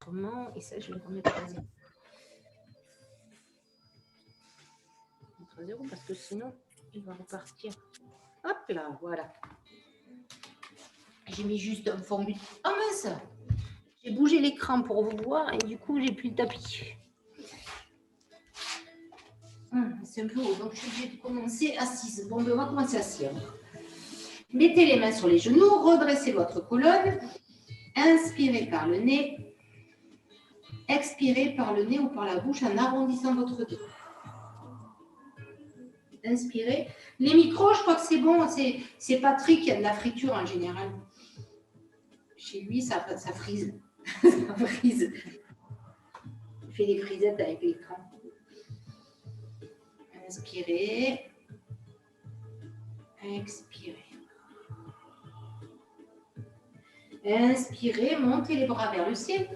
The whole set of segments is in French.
autrement. Et ça, je vais le remettre à 0. Mettre à 0 parce que sinon, il va repartir. Hop là, voilà. J'ai mis juste un fond but. Oh mince! J'ai bougé l'écran pour vous voir et du coup, j'ai plus de tapis. C'est un peu haut, donc je suis obligée de commencer assise. Bon, ben, on va commencer assise. Mettez les mains sur les genoux, redressez votre colonne. Inspirez par le nez. Expirez par le nez ou par la bouche en arrondissant votre dos. Inspirez. Les micros, je crois que c'est bon. C'est Patrick qui a de la friture en général. Chez lui, ça frise. Ça frise. Il fait des frisettes avec l'écran. Inspirez. Expirez. Inspirez, montez les bras vers le ciel.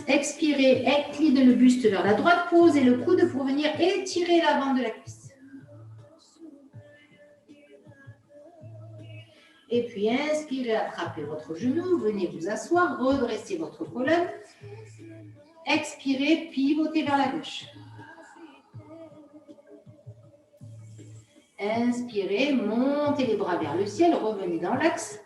Expirez, inclinez le buste vers la droite, posez le coude pour venir étirer l'avant de la cuisse. Et puis inspirez, attrapez votre genou, venez vous asseoir, redressez votre colonne. Expirez, pivotez vers la gauche. Inspirez, montez les bras vers le ciel, revenez dans l'axe.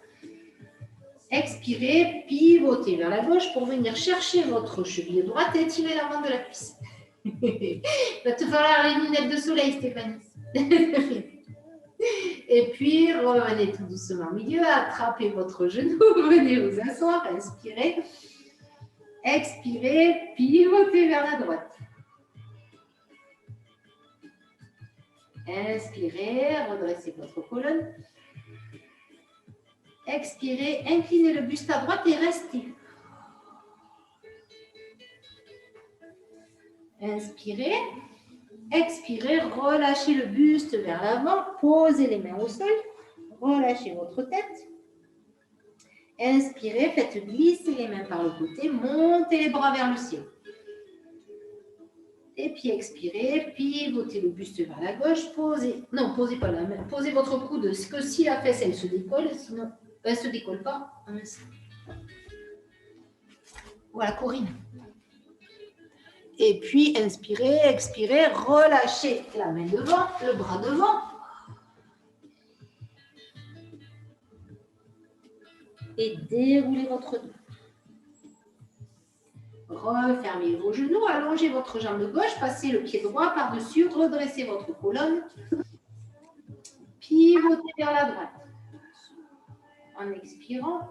Expirez, pivotez vers la gauche pour venir chercher votre cheville droite et tirer l'avant de la cuisse. Il va te falloir les lunettes de soleil, Stéphanie. Et puis, revenez tout doucement au milieu, attrapez votre genou, venez vous asseoir, inspirez. Expirez, pivotez vers la droite. Inspirez, redressez votre colonne. Expirez, inclinez le buste à droite et restez. Inspirez, expirez, relâchez le buste vers l'avant, posez les mains au sol, relâchez votre tête. Inspirez, faites glisser les mains par le côté, montez les bras vers le ciel. Et puis expirez, pivotez le buste vers la gauche, posez pas la main, posez votre coude, que si la fesse elle se décolle, sinon elle ne se décolle pas. Voilà Corinne. Et puis inspirez, expirez, relâchez la main devant, le bras devant. Et déroulez votre dos. Refermez vos genoux, allongez votre jambe gauche, passez le pied droit par-dessus, redressez votre colonne. Pivotez vers la droite. En expirant.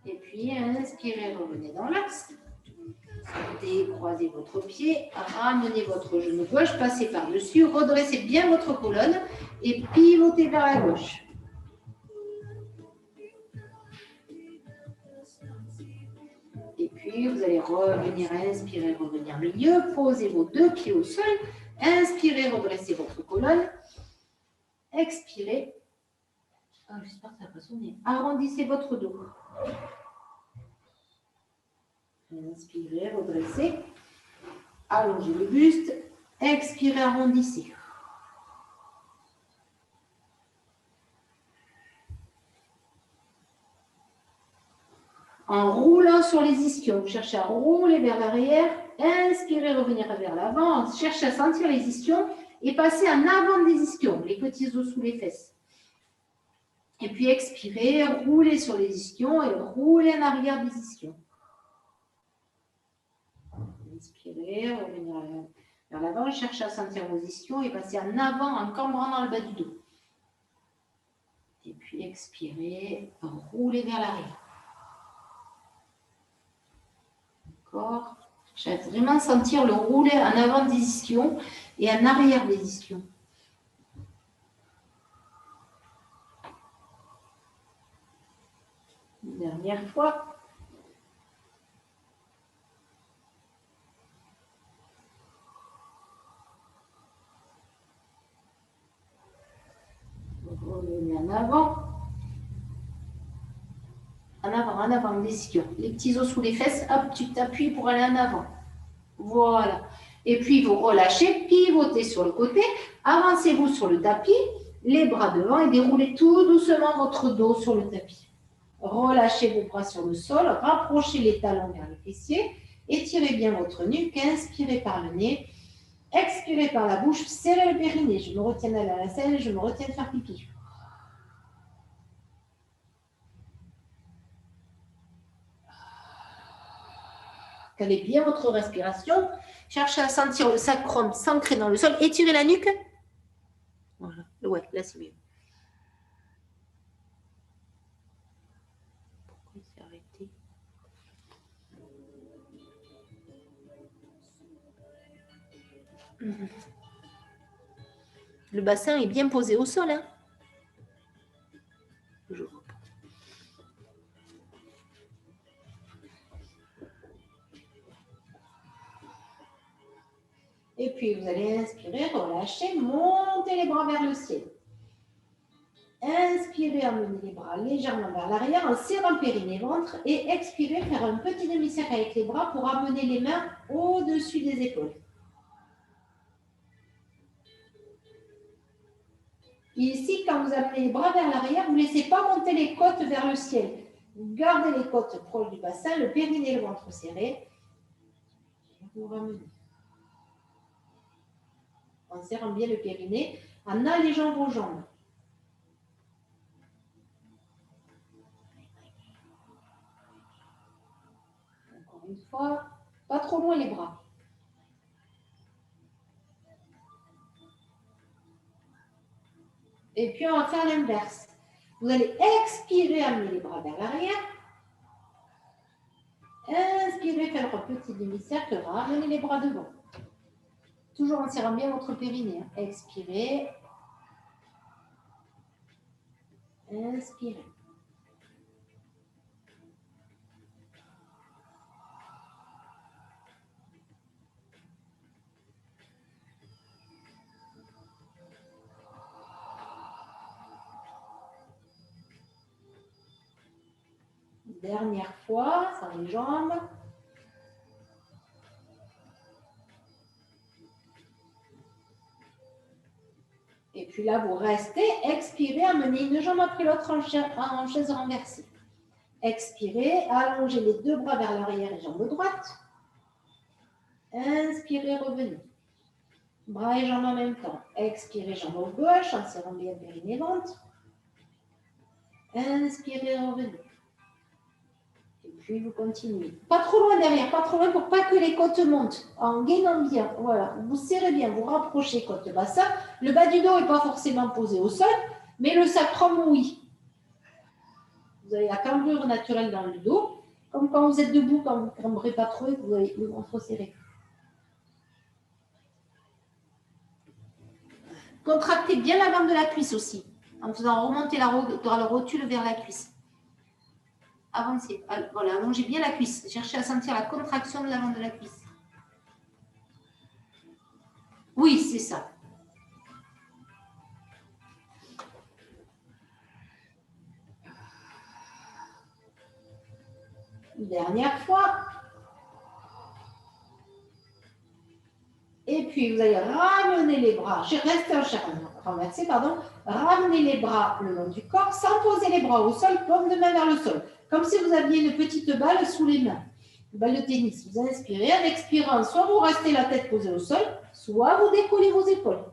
Et puis, inspirez, revenez dans l'axe. Décroisez votre pied, ramenez votre genou gauche, passez par-dessus, redressez bien votre colonne et pivotez vers la gauche. Et puis, vous allez revenir, inspirer, revenir milieu, posez vos deux pieds au sol, inspirez, redressez votre colonne, expirez. J'espère que ça va sonner. Arrondissez votre dos. Inspirez, redressez. Allongez le buste. Expirez, arrondissez. En roulant sur les ischions, vous cherchez à rouler vers l'arrière. Inspirez, revenir vers l'avant. Cherchez à sentir les ischions et passez en avant des ischions, les petits os sous les fesses. Et puis expirez, roulez sur les ischions et roulez en arrière des ischions. Inspirez, revenir vers l'avant, cherchez à sentir vos ischions et passez en avant en cambrant dans le bas du dos. Et puis expirez, roulez vers l'arrière. D'accord. Je vais vraiment sentir le rouler en avant des ischions et en arrière des ischions. Une dernière fois. Revenez en avant. En avant, des ischions. Les petits os sous les fesses, hop, tu t'appuies pour aller en avant. Voilà. Et puis, vous relâchez, pivotez sur le côté, avancez-vous sur le tapis, les bras devant et déroulez tout doucement votre dos sur le tapis. Relâchez vos bras sur le sol, rapprochez les talons vers les fessiers, étirez bien votre nuque, inspirez par le nez, expirez par la bouche, serrez le périnée. Je me retiens d'aller à la selle, je me retiens de faire pipi. Calez bien votre respiration. Cherchez à sentir le sacrum s'ancrer dans le sol. Étirez la nuque. Voilà. Ouais, là c'est mieux. Pourquoi il s'est arrêté? Le bassin est bien posé au sol. Hein. Je reprends. Et puis, vous allez inspirer, relâcher, monter les bras vers le ciel. Inspirez, amenez les bras légèrement vers l'arrière en serrant périnée ventre et expirez, faire un petit demi-cercle avec les bras pour amener les mains au-dessus des épaules. Ici, quand vous amenez les bras vers l'arrière, vous ne laissez pas monter les côtes vers le ciel. Vous gardez les côtes proches du bassin, le périnée et le ventre serré. Vous ramenez. En serrant bien le périnée, en allégeant vos jambes. Encore une fois, pas trop loin les bras. Et puis, on va faire l'inverse. Vous allez expirer, amener les bras vers l'arrière. Inspirez, faire un petit demi-cercle, ramenez les bras devant. Toujours en serrant bien votre périnée. Expirez. Inspirez. Dernière fois, sans les jambes. Et puis là, vous restez, expirez, amenez une jambe après l'autre en chaise renversée. Expirez, allongez les deux bras vers l'arrière et jambe droite. Inspirez, revenez. Bras et jambes en même temps. Expirez, jambe gauche, en serrant bien périnée ventre. Inspirez, revenez. Et puis vous continuez. Pas trop loin derrière, pas trop loin pour pas que les côtes montent. En gainant bien, voilà. Vous serrez bien, vous rapprochez côte bassin. Le bas du dos n'est pas forcément posé au sol, mais le sacrum, oui. Vous avez la cambrure naturelle dans le dos, comme quand vous êtes debout, quand vous ne cambrez pas trop et que vous avez le ventre serré. Contractez bien l'avant de la cuisse aussi, en faisant remonter la rotule vers la cuisse. Avancez, voilà, allongez bien la cuisse. Cherchez à sentir la contraction de l'avant de la cuisse. Oui, c'est ça. Une dernière fois. Et puis, vous allez ramener les bras. Restez en chair renversée, pardon. Ramenez les bras le long du corps sans poser les bras au sol, paume de main vers le sol. Comme si vous aviez une petite balle sous les mains. Une balle de tennis. Vous inspirez. En expirant, soit vous restez la tête posée au sol, soit vous décollez vos épaules.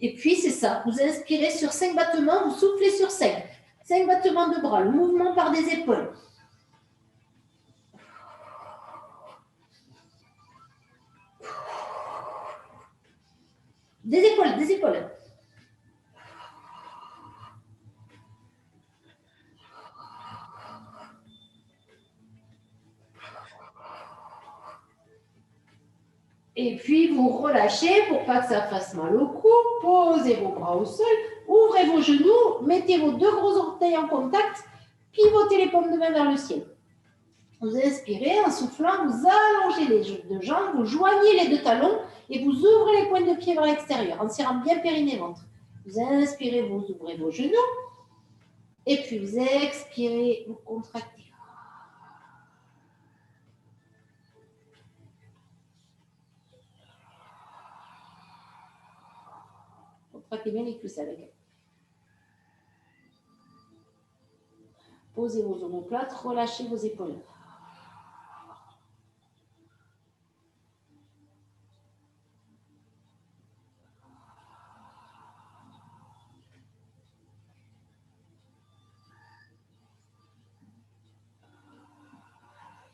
Et puis, c'est ça. Vous inspirez sur 5 battements, vous soufflez sur 5. 5 battements de bras, le mouvement par des épaules. Des épaules, des épaules. Et puis, vous relâchez pour pas que ça fasse mal au cou. Posez vos bras au sol. Ouvrez vos genoux. Mettez vos deux gros orteils en contact. Pivotez les paumes de main vers le ciel. Vous inspirez. En soufflant, vous allongez les deux jambes. Vous joignez les deux talons et vous ouvrez les pointes de pied vers l'extérieur en serrant bien périnée ventre. Vous inspirez, vous ouvrez vos genoux. Et puis, vous expirez, vous contractez. Contractez bien les cuisses avec. Posez vos omoplates, relâchez vos épaules.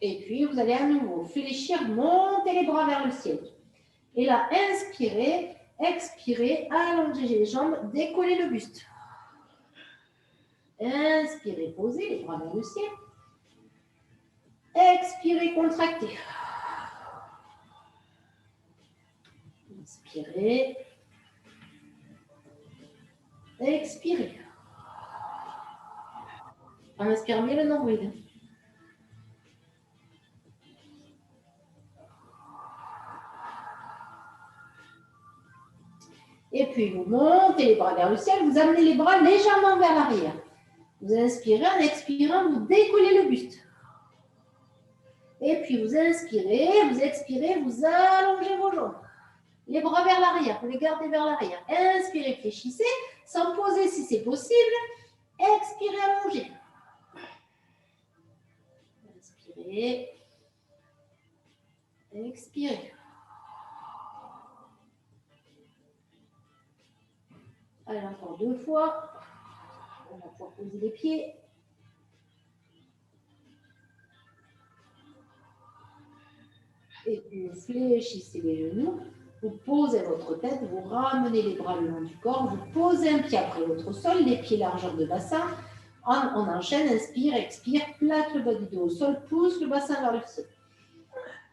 Et puis, vous allez à nouveau fléchir, monter les bras vers le ciel. Et là, inspirez, expirez, allongez les jambes, décollez le buste. Inspirez, posez les bras vers le ciel. Expirez, contractez. Inspirez. Expirez. On inspire bien le nombril. Et puis, vous montez les bras vers le ciel, vous amenez les bras légèrement vers l'arrière. Vous inspirez, en expirant, vous décollez le buste. Et puis, vous inspirez, vous expirez, vous allongez vos jambes. Les bras vers l'arrière, vous les gardez vers l'arrière. Inspirez, fléchissez, sans poser si c'est possible. Expirez, allongez. Inspirez. Expirez. Allez, encore 2 fois. On va pouvoir poser les pieds. Et puis, vous fléchissez les genoux. Vous posez votre tête, vous ramenez les bras le long du corps, vous posez un pied après l'autre au sol, les pieds largeur de bassin. On enchaîne, inspire, expire, plaque le bas du dos au sol, pousse le bassin vers le sol.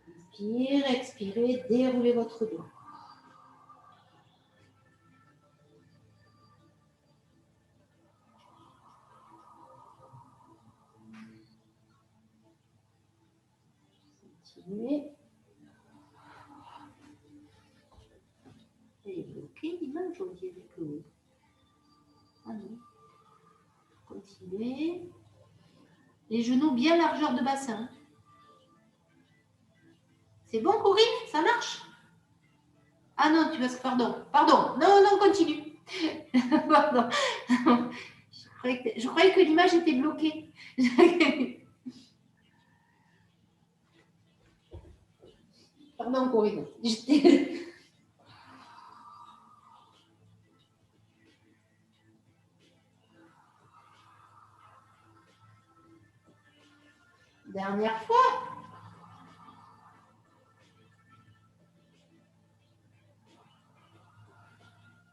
Inspire, expirez, déroulez votre dos. Continuez. Elle est bloquée l'image, on dirait que oui. Ah non. Continuez. Les genoux bien largeur de bassin. C'est bon, Corinne? Ça marche? Ah non, tu vas... Pardon. Non, continue. Pardon. Je croyais que l'image était bloquée. Pardon, Corinne. Dernière fois.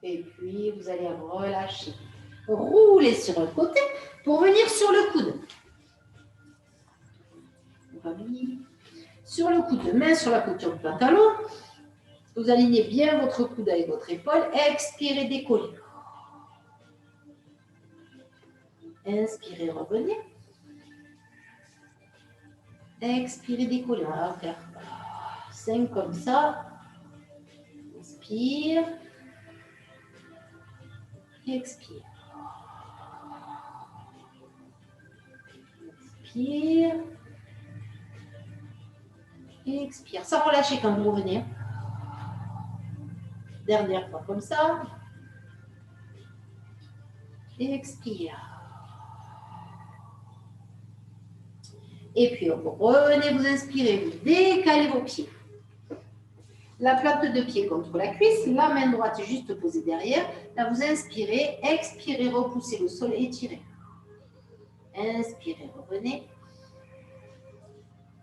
Et puis, vous allez relâcher. Roulez sur un côté pour venir sur le coude. Sur le coude, main sur la couture du pantalon. Vous alignez bien votre coude avec votre épaule. Expirez, décollez. Inspirez, revenez. Expirez, décollez. On va faire 5 comme ça. Inspire. Expire. Inspire. Expire. Sans relâcher quand vous revenez. Dernière fois comme ça. Expire. Et puis, revenez vous inspirer. Vous décalez vos pieds. La plante de pied contre la cuisse. La main droite juste posée derrière. Là, vous inspirez. Expirez, repoussez le sol, étirez. Inspirez, revenez.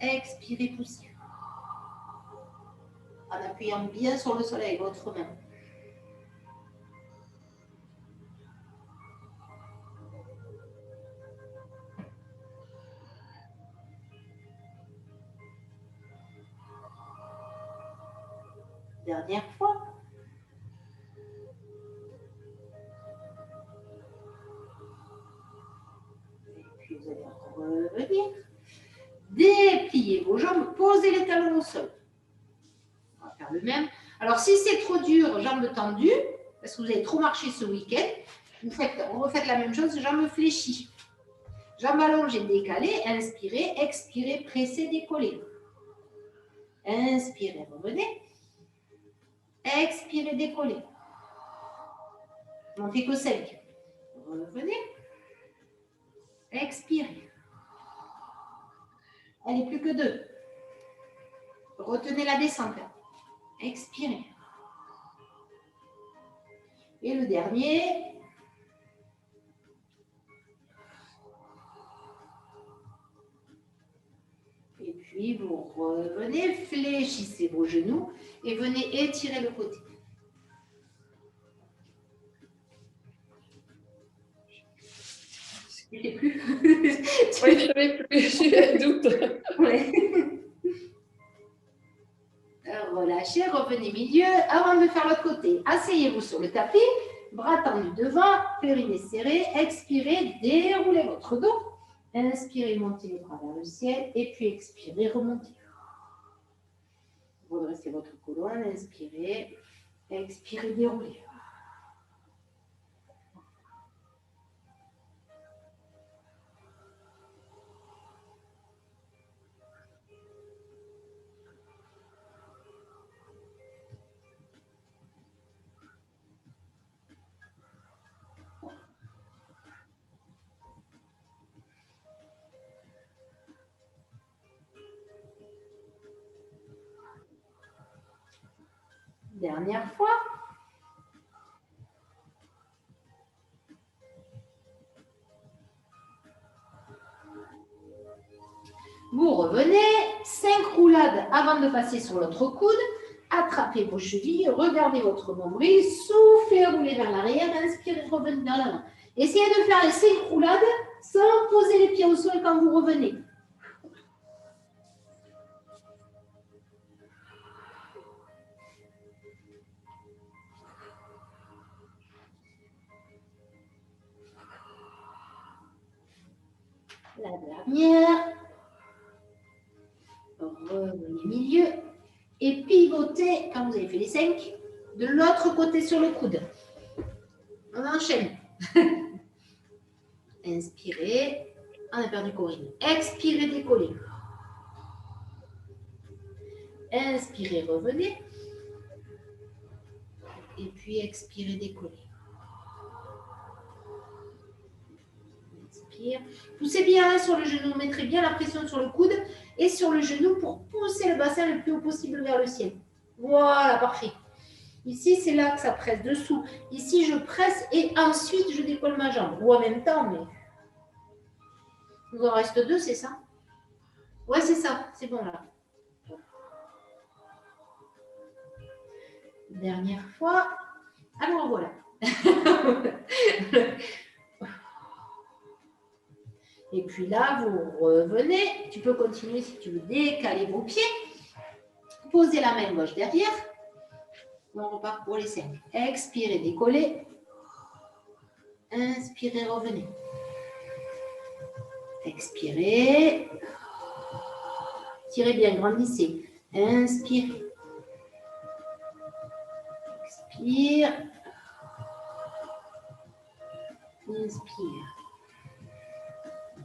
Expirez, poussez. En appuyant bien sur le sol avec votre main. Dernière fois. Et puis vous allez revenir. Dépliez vos jambes, posez les talons au sol. On va faire le même. Alors, si c'est trop dur, jambes tendues, parce que vous avez trop marché ce week-end, vous refaites la même chose, jambes fléchies. Jambes allongées, décalées, inspirez, expirez, pressez, décollez. Inspirez, revenez. Expirez, décollez. On ne fait que 5. Revenez. Expirez. Allez, plus que 2. Retenez la descente. Expirez. Et le dernier. Et puis, vous revenez, fléchissez vos genoux et venez étirer le côté. Je ne sais plus. Oui, je ne savais plus, j'ai un doute. Ouais. Relâchez, revenez milieu. Avant de faire l'autre côté, asseyez-vous sur le tapis, bras tendus devant, périnée serré. Expirez, déroulez votre dos. Inspirez, montez les bras vers le ciel. Et puis expirez, remontez. Redressez votre colonne, inspirez. Expirez, déroulez. Dernière fois. Vous revenez, 5 roulades avant de passer sur l'autre coude. Attrapez vos chevilles, regardez votre nombril, soufflez, roulez vers l'arrière, inspirez, revenez vers l'avant. Essayez de faire les 5 roulades sans poser les pieds au sol quand vous revenez. La dernière. Revenez milieu. Et pivotez, quand vous avez fait les 5, de l'autre côté sur le coude. On enchaîne. Inspirez. On a perdu Corinne. Expirez, décollez. Inspirez, revenez. Et puis expirez, décollez. Inspire. Poussez bien sur le genou. Mettrez bien la pression sur le coude et sur le genou pour pousser le bassin le plus haut possible vers le ciel. Voilà, parfait. Ici, c'est là que ça presse dessous. Ici, je presse et ensuite, je décolle ma jambe. Ou en même temps, mais... Il vous en reste 2, c'est ça? Ouais, c'est ça. C'est bon, là. Dernière fois. Alors, voilà. Et puis là, vous revenez. Tu peux continuer si tu veux décaler vos pieds. Posez la main gauche derrière. On repart pour les 5. Expirez, décollez. Inspirez, revenez. Expirez. Tirez bien, grandissez. Inspirez. Expire. Inspire.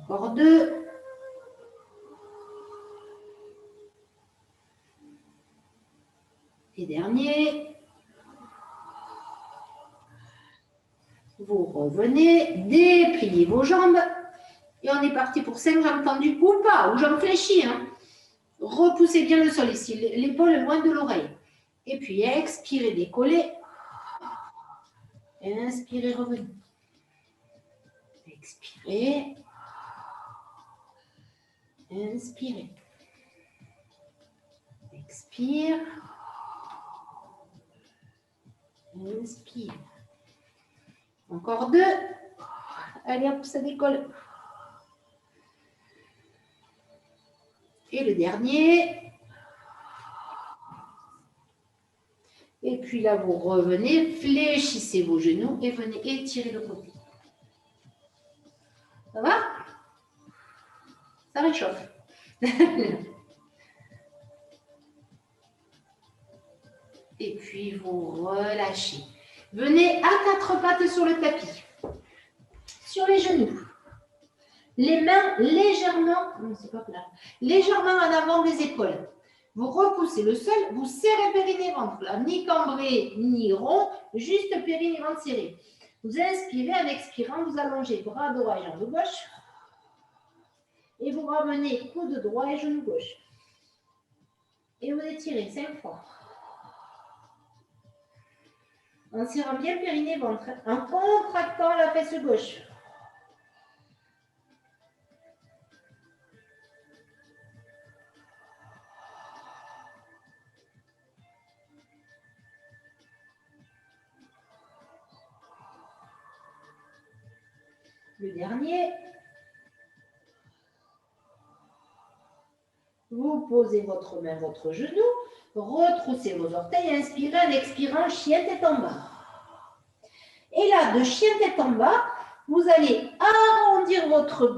Encore 2. Et dernier. Vous revenez, dépliez vos jambes. Et on est parti pour 5 jambes tendues ou pas, ou jambes fléchies. Hein. Repoussez bien le sol ici, l'épaule loin de l'oreille. Et puis expirez, décollez. Inspirez, revenez. Expirez. Inspirez. Expire. Inspire. Encore 2. Allez, hop, ça décolle. Et le dernier. Et puis là, vous revenez, fléchissez vos genoux et venez étirer le côté. Ça va? Ça réchauffe. Et puis, vous relâchez. Venez à 4 pattes sur le tapis. Sur les genoux. Les mains légèrement, non, c'est pas plat, légèrement en avant des épaules. Vous repoussez le sol, vous serrez périnée ventre, là, ni cambré, ni rond, juste périnée ventre serré. Vous inspirez, en expirant, vous allongez bras droit et jambe gauche. Et vous ramenez coude droit et genou gauche. Et vous étirez 5 fois. En serrant bien le périnée ventre, en contractant la fesse gauche. Le dernier. Vous posez votre main, votre genou, retroussez vos orteils, inspirez en expirant, chien tête en bas. Et là, de chien tête en bas, vous allez arrondir votre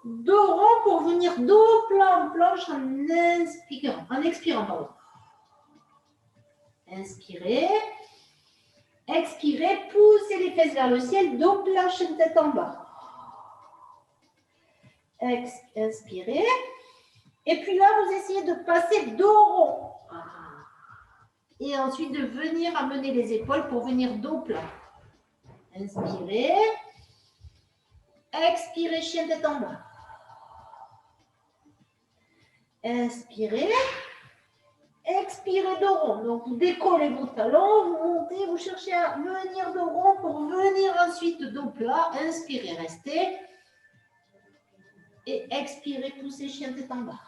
dos rond pour venir dos plat en planche en expirant, pardon. Inspirez, expirez, poussez les fesses vers le ciel, dos plat, chien tête en bas. Inspirez. Et puis là, vous essayez de passer dos rond. Et ensuite de venir amener les épaules pour venir dos plat. Inspirez. Expirez, chien tête en bas. Inspirez. Expirez dos rond. Donc, vous décollez vos talons, vous montez, vous cherchez à venir dos rond pour venir ensuite dos plat. Inspirez, restez. Et expirez, poussez, chien tête en bas.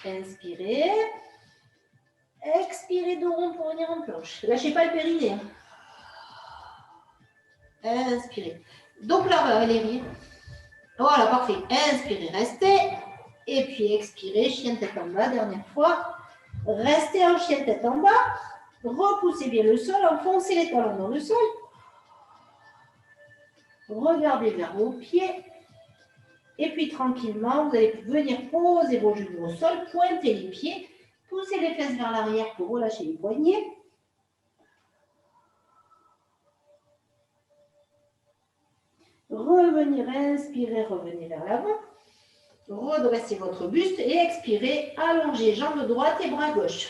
Inspirez. Expirez dos rond pour venir en planche. Lâchez pas le périnée. Inspirez. Donc là, allez rire. Voilà, parfait. Inspirez, restez. Et puis expirez, chien tête en bas, dernière fois. Restez en chien tête en bas. Repoussez bien le sol, enfoncez les talons dans le sol. Regardez vers vos pieds. Et puis tranquillement, vous allez venir poser vos genoux au sol, pointer les pieds, pousser les fesses vers l'arrière pour relâcher les poignets. Revenir, inspirez, revenez vers l'avant. Redressez votre buste et expirez, allongez jambes droite et bras gauche.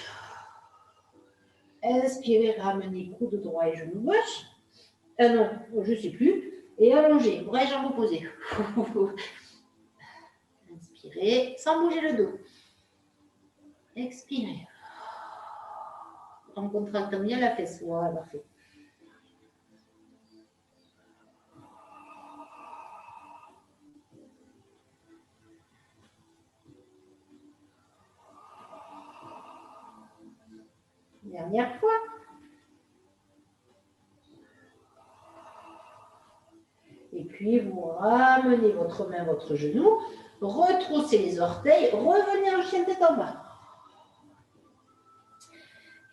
Inspirez, ramenez coude droit et genou gauche. Non, je ne sais plus. Et allongez, bras et jambes opposées. Inspirez, sans bouger le dos. Expirez. En contractant bien la fesse. Voilà, parfait. Dernière fois. Et puis, vous ramenez votre main, votre genou, retroussez les orteils, revenez en chien tête en bas.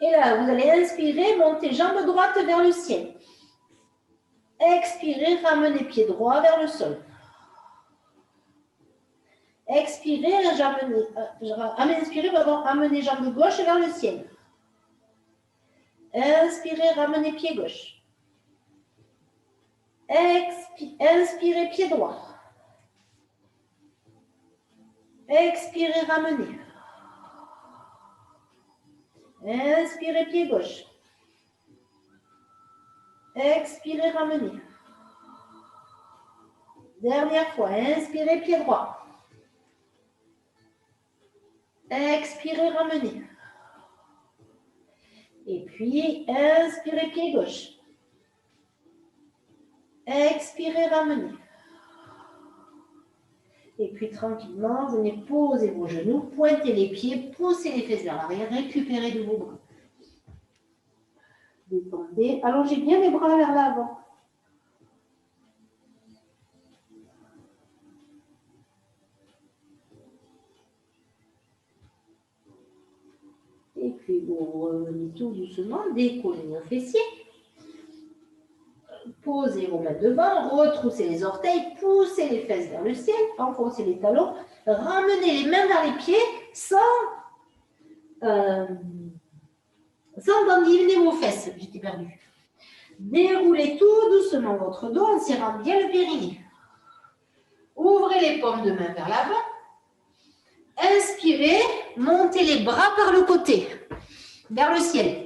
Et là, vous allez inspirer, monter jambe droite vers le ciel. Expirez, ramenez pied droit vers le sol. Expirez, amenez jambe gauche vers le ciel. Inspirez, ramenez pied gauche. Inspirez, pied droit. Expirez, ramenez. Inspirez, pied gauche. Expirez, ramenez. Dernière fois, inspirez, pied droit. Expirez, ramenez. Et puis, inspirez, pied gauche. Expirez, ramenez. Et puis, tranquillement, venez poser vos genoux, pointez les pieds, poussez les fesses vers l'arrière, récupérez de vos bras. Détendez, allongez bien les bras vers l'avant. Et puis, vous revenez tout doucement, décollez vos fessiers. Posez vos mains devant, retroussez les orteils, poussez les fesses vers le ciel, enfoncez les talons, ramenez les mains vers les pieds sans dandiner vos fesses. J'étais perdue. Déroulez tout doucement votre dos en serrant bien le périnée. Ouvrez les paumes de main vers l'avant. Inspirez, montez les bras par le côté, vers le ciel.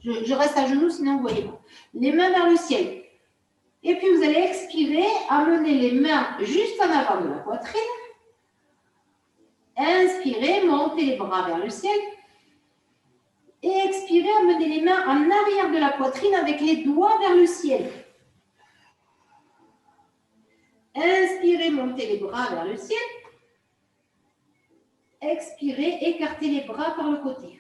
Je reste à genoux, sinon vous ne voyez pas. Les mains vers le ciel. Et puis, vous allez expirer, amener les mains juste en avant de la poitrine. Inspirez, montez les bras vers le ciel. Et expirez, amenez les mains en arrière de la poitrine avec les doigts vers le ciel. Inspirez, montez les bras vers le ciel. Expirez, écartez les bras par le côté.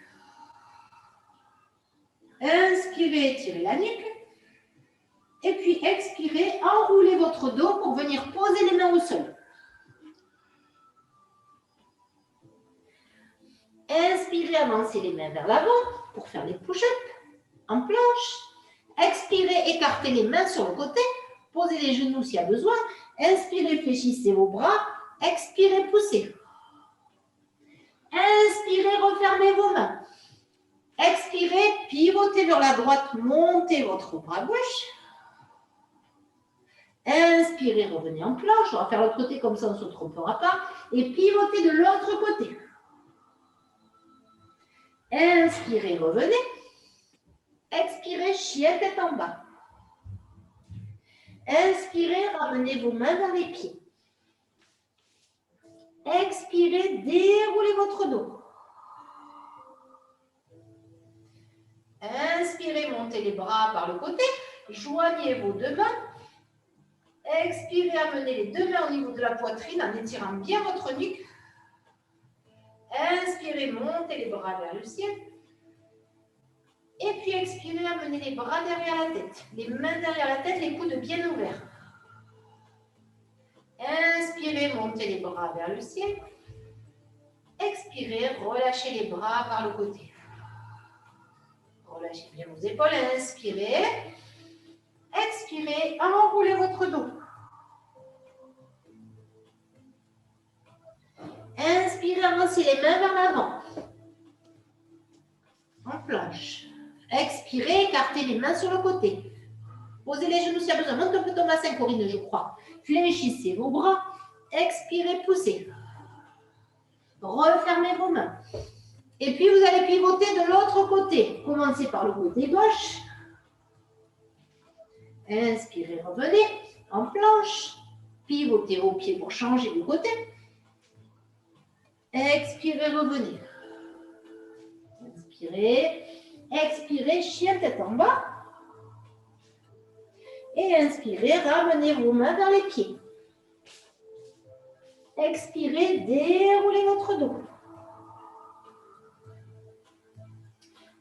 Inspirez, étirez la nuque. Et puis expirez, enroulez votre dos pour venir poser les mains au sol. Inspirez, avancez les mains vers l'avant pour faire des push-ups en planche. Expirez, écartez les mains sur le côté. Posez les genoux s'il y a besoin. Inspirez, fléchissez vos bras. Expirez, poussez. Inspirez, refermez vos mains. Expirez, pivotez vers la droite, montez votre bras gauche. Inspirez, revenez en planche. On va faire l'autre côté comme ça, on ne se trompera pas. Et pivotez de l'autre côté. Inspirez, revenez. Expirez, chien tête en bas. Inspirez, ramenez vos mains vers les pieds. Expirez, déroulez votre dos. Inspirez, montez les bras par le côté. Joignez vos deux mains. Expirez, amenez les deux mains au niveau de la poitrine en étirant bien votre nuque. Inspirez, montez les bras vers le ciel. Et puis expirez, amenez les bras derrière la tête. Les mains derrière la tête, les coudes bien ouverts. Inspirez, montez les bras vers le ciel. Expirez, relâchez les bras par le côté. Relâchez bien vos épaules. Inspirez. Expirez, enroulez votre dos. Inspirez, avancez les mains vers l'avant. En planche. Expirez, écartez les mains sur le côté. Posez les genoux s'il y a besoin. Monte un peu ton bassin, Corinne, je crois. Fléchissez vos bras. Expirez, poussez. Refermez vos mains. Et puis, vous allez pivoter de l'autre côté. Commencez par le côté gauche. Inspirez, revenez en planche. Pivotez vos pieds pour changer de côté. Expirez, revenez. Inspirez. Expirez, chien tête en bas. Et inspirez, ramenez vos mains vers les pieds. Expirez, déroulez votre dos.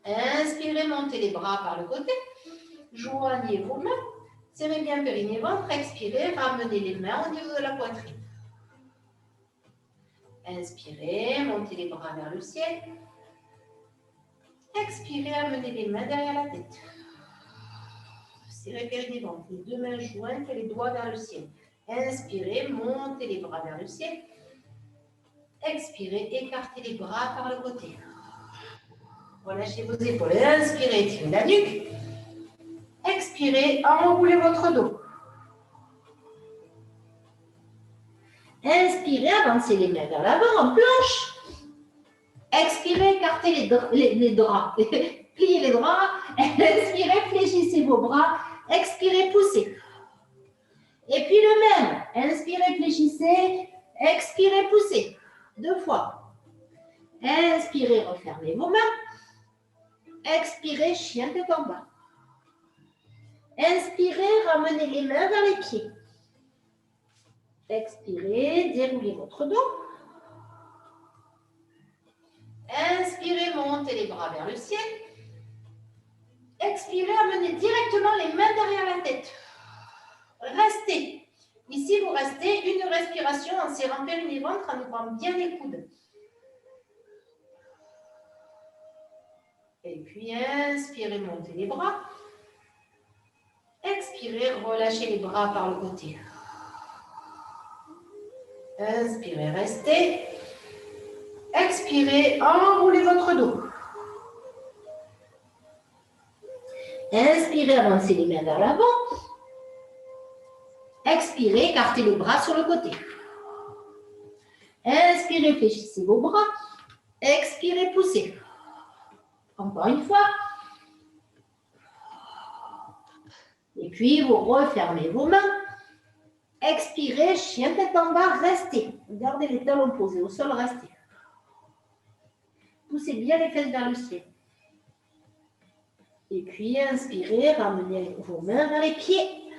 Inspirez, montez les bras par le côté. Joignez vos mains. Serrez bien périnée ventre. Expirez, ramenez les mains au niveau de la poitrine. Inspirez, montez les bras vers le ciel. Expirez, amenez les mains derrière la tête. Serrez périnée ventre. Les deux mains jointes et les doigts vers le ciel. Inspirez, montez les bras vers le ciel. Expirez, écartez les bras par le côté. Relâchez vos épaules. Inspirez, étirez la nuque. Expirez, enroulez votre dos. Inspirez, avancez les mains vers l'avant en planche. Expirez, écartez les draps. Pliez les draps. Inspirez, fléchissez vos bras. Expirez, poussez. Et puis le même. Inspirez, fléchissez. Expirez, poussez. 2 fois. Inspirez, refermez vos mains. Expirez, chien tête en bas. Inspirez, ramenez les mains vers les pieds. Expirez, déroulez votre dos. Inspirez, montez les bras vers le ciel. Expirez, amenez directement les mains derrière la tête. Restez. Ici, vous restez une respiration en serrant périnée ventre, en ouvrant bien les coudes. Et puis, inspirez, montez les bras. Expirez, relâchez les bras par le côté. Inspirez, restez. Expirez, enroulez votre dos. Inspirez, avancez les mains vers l'avant. Expirez, écartez les bras sur le côté. Inspirez, fléchissez vos bras. Expirez, poussez. Encore une fois. Et puis, vous refermez vos mains. Expirez, chien tête en bas, restez. Gardez les talons posés au sol, restez. Poussez bien les fesses vers le ciel. Et puis, inspirez, ramenez vos mains vers les pieds.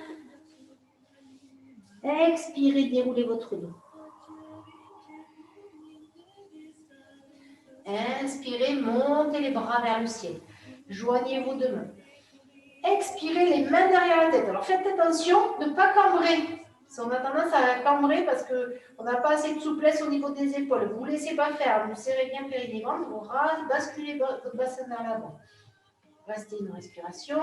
Expirez, déroulez votre dos. Inspirez, montez les bras vers le ciel. Joignez vos deux mains. Expirez, les mains derrière la tête. Alors, faites attention de ne pas cambrer. Si on a tendance à cambrer parce qu'on n'a pas assez de souplesse au niveau des épaules, vous ne laissez pas faire. Vous serrez bien périnée-ventre, vous basculez votre bassin vers l'avant. Restez une respiration.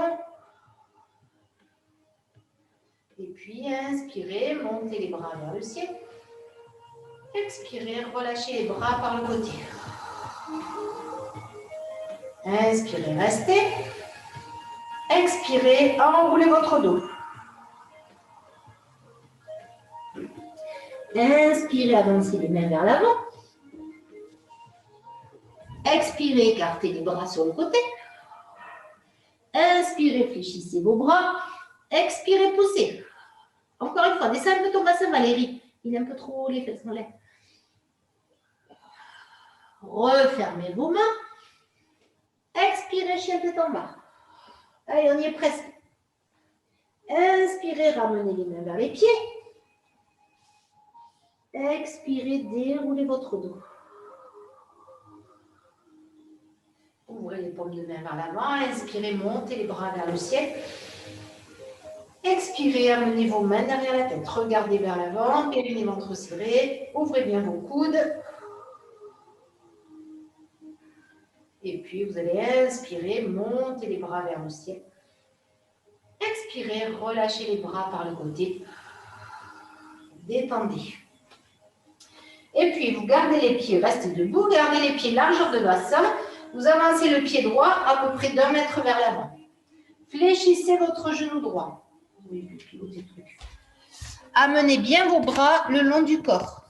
Et puis, inspirez, montez les bras vers le ciel. Expirez, relâchez les bras par le côté. Inspirez, restez. Expirez, enroulez votre dos. Inspirez, avancez les mains vers l'avant. Expirez, écartez les bras sur le côté. Inspirez, fléchissez vos bras. Expirez, poussez. Encore une fois, descendez un peu ton bassin, Valérie. Il est un peu trop haut, les fesses en l'air. Refermez vos mains. Expirez, chien tête en bas. Allez, on y est presque. Inspirez, ramenez les mains vers les pieds. Expirez, déroulez votre dos. Ouvrez les paumes de main vers l'avant. Inspirez, montez les bras vers le ciel. Expirez, amenez vos mains derrière la tête. Regardez vers l'avant, périnée ventre serré. Ouvrez bien vos coudes. Et puis, vous allez inspirer, monter les bras vers le ciel. Expirez, relâchez les bras par le côté. Détendez. Et puis, vous gardez les pieds, restez debout, gardez les pieds largeur de bassin. Vous avancez le pied droit à peu près d'1 mètre vers l'avant. Fléchissez votre genou droit. Oui, pilotez le truc. Amenez bien vos bras le long du corps.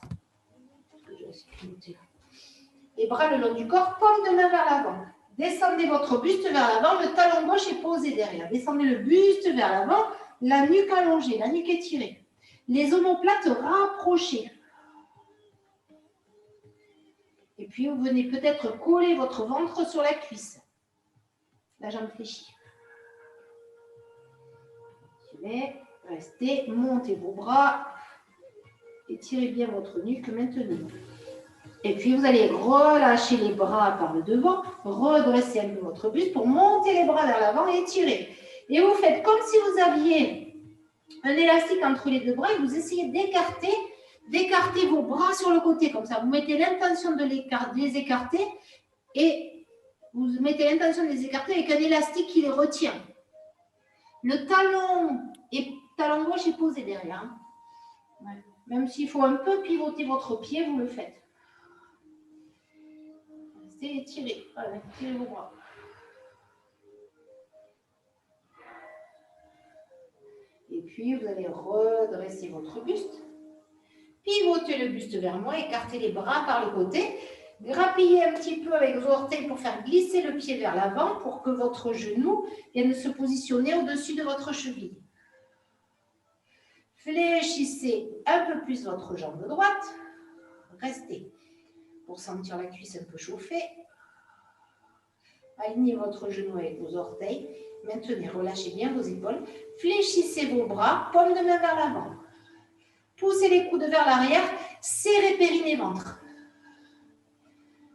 Les bras le long du corps, paume de main vers l'avant. Descendez votre buste vers l'avant, le talon gauche est posé derrière. Descendez le buste vers l'avant, la nuque allongée, la nuque étirée. Les omoplates rapprochées. Et puis, vous venez peut-être coller votre ventre sur la cuisse. La jambe fléchie. Restez, montez vos bras. Étirez bien votre nuque, maintenez. Et puis, vous allez relâcher les bras par le devant, redresser un peu votre buste pour monter les bras vers l'avant et étirer. Et vous faites comme si vous aviez un élastique entre les deux bras et vous essayez d'écarter vos bras sur le côté, comme ça. Vous mettez l'intention de les écarter et vous mettez l'intention de les écarter avec un élastique qui les retient. Le talon gauche est posé derrière. Hein. Ouais. Même s'il faut un peu pivoter votre pied, vous le faites. Restez étirez. Voilà, étirez vos bras. Et puis, vous allez redresser votre buste. Pivotez le buste vers moi, écartez les bras par le côté. Grappillez un petit peu avec vos orteils pour faire glisser le pied vers l'avant pour que votre genou vienne se positionner au-dessus de votre cheville. Fléchissez un peu plus votre jambe droite. Restez pour sentir la cuisse un peu chauffée. Alignez votre genou avec vos orteils. Maintenez, relâchez bien vos épaules. Fléchissez vos bras, paume de main vers l'avant. Poussez les coudes vers l'arrière. Serrez périnée ventre.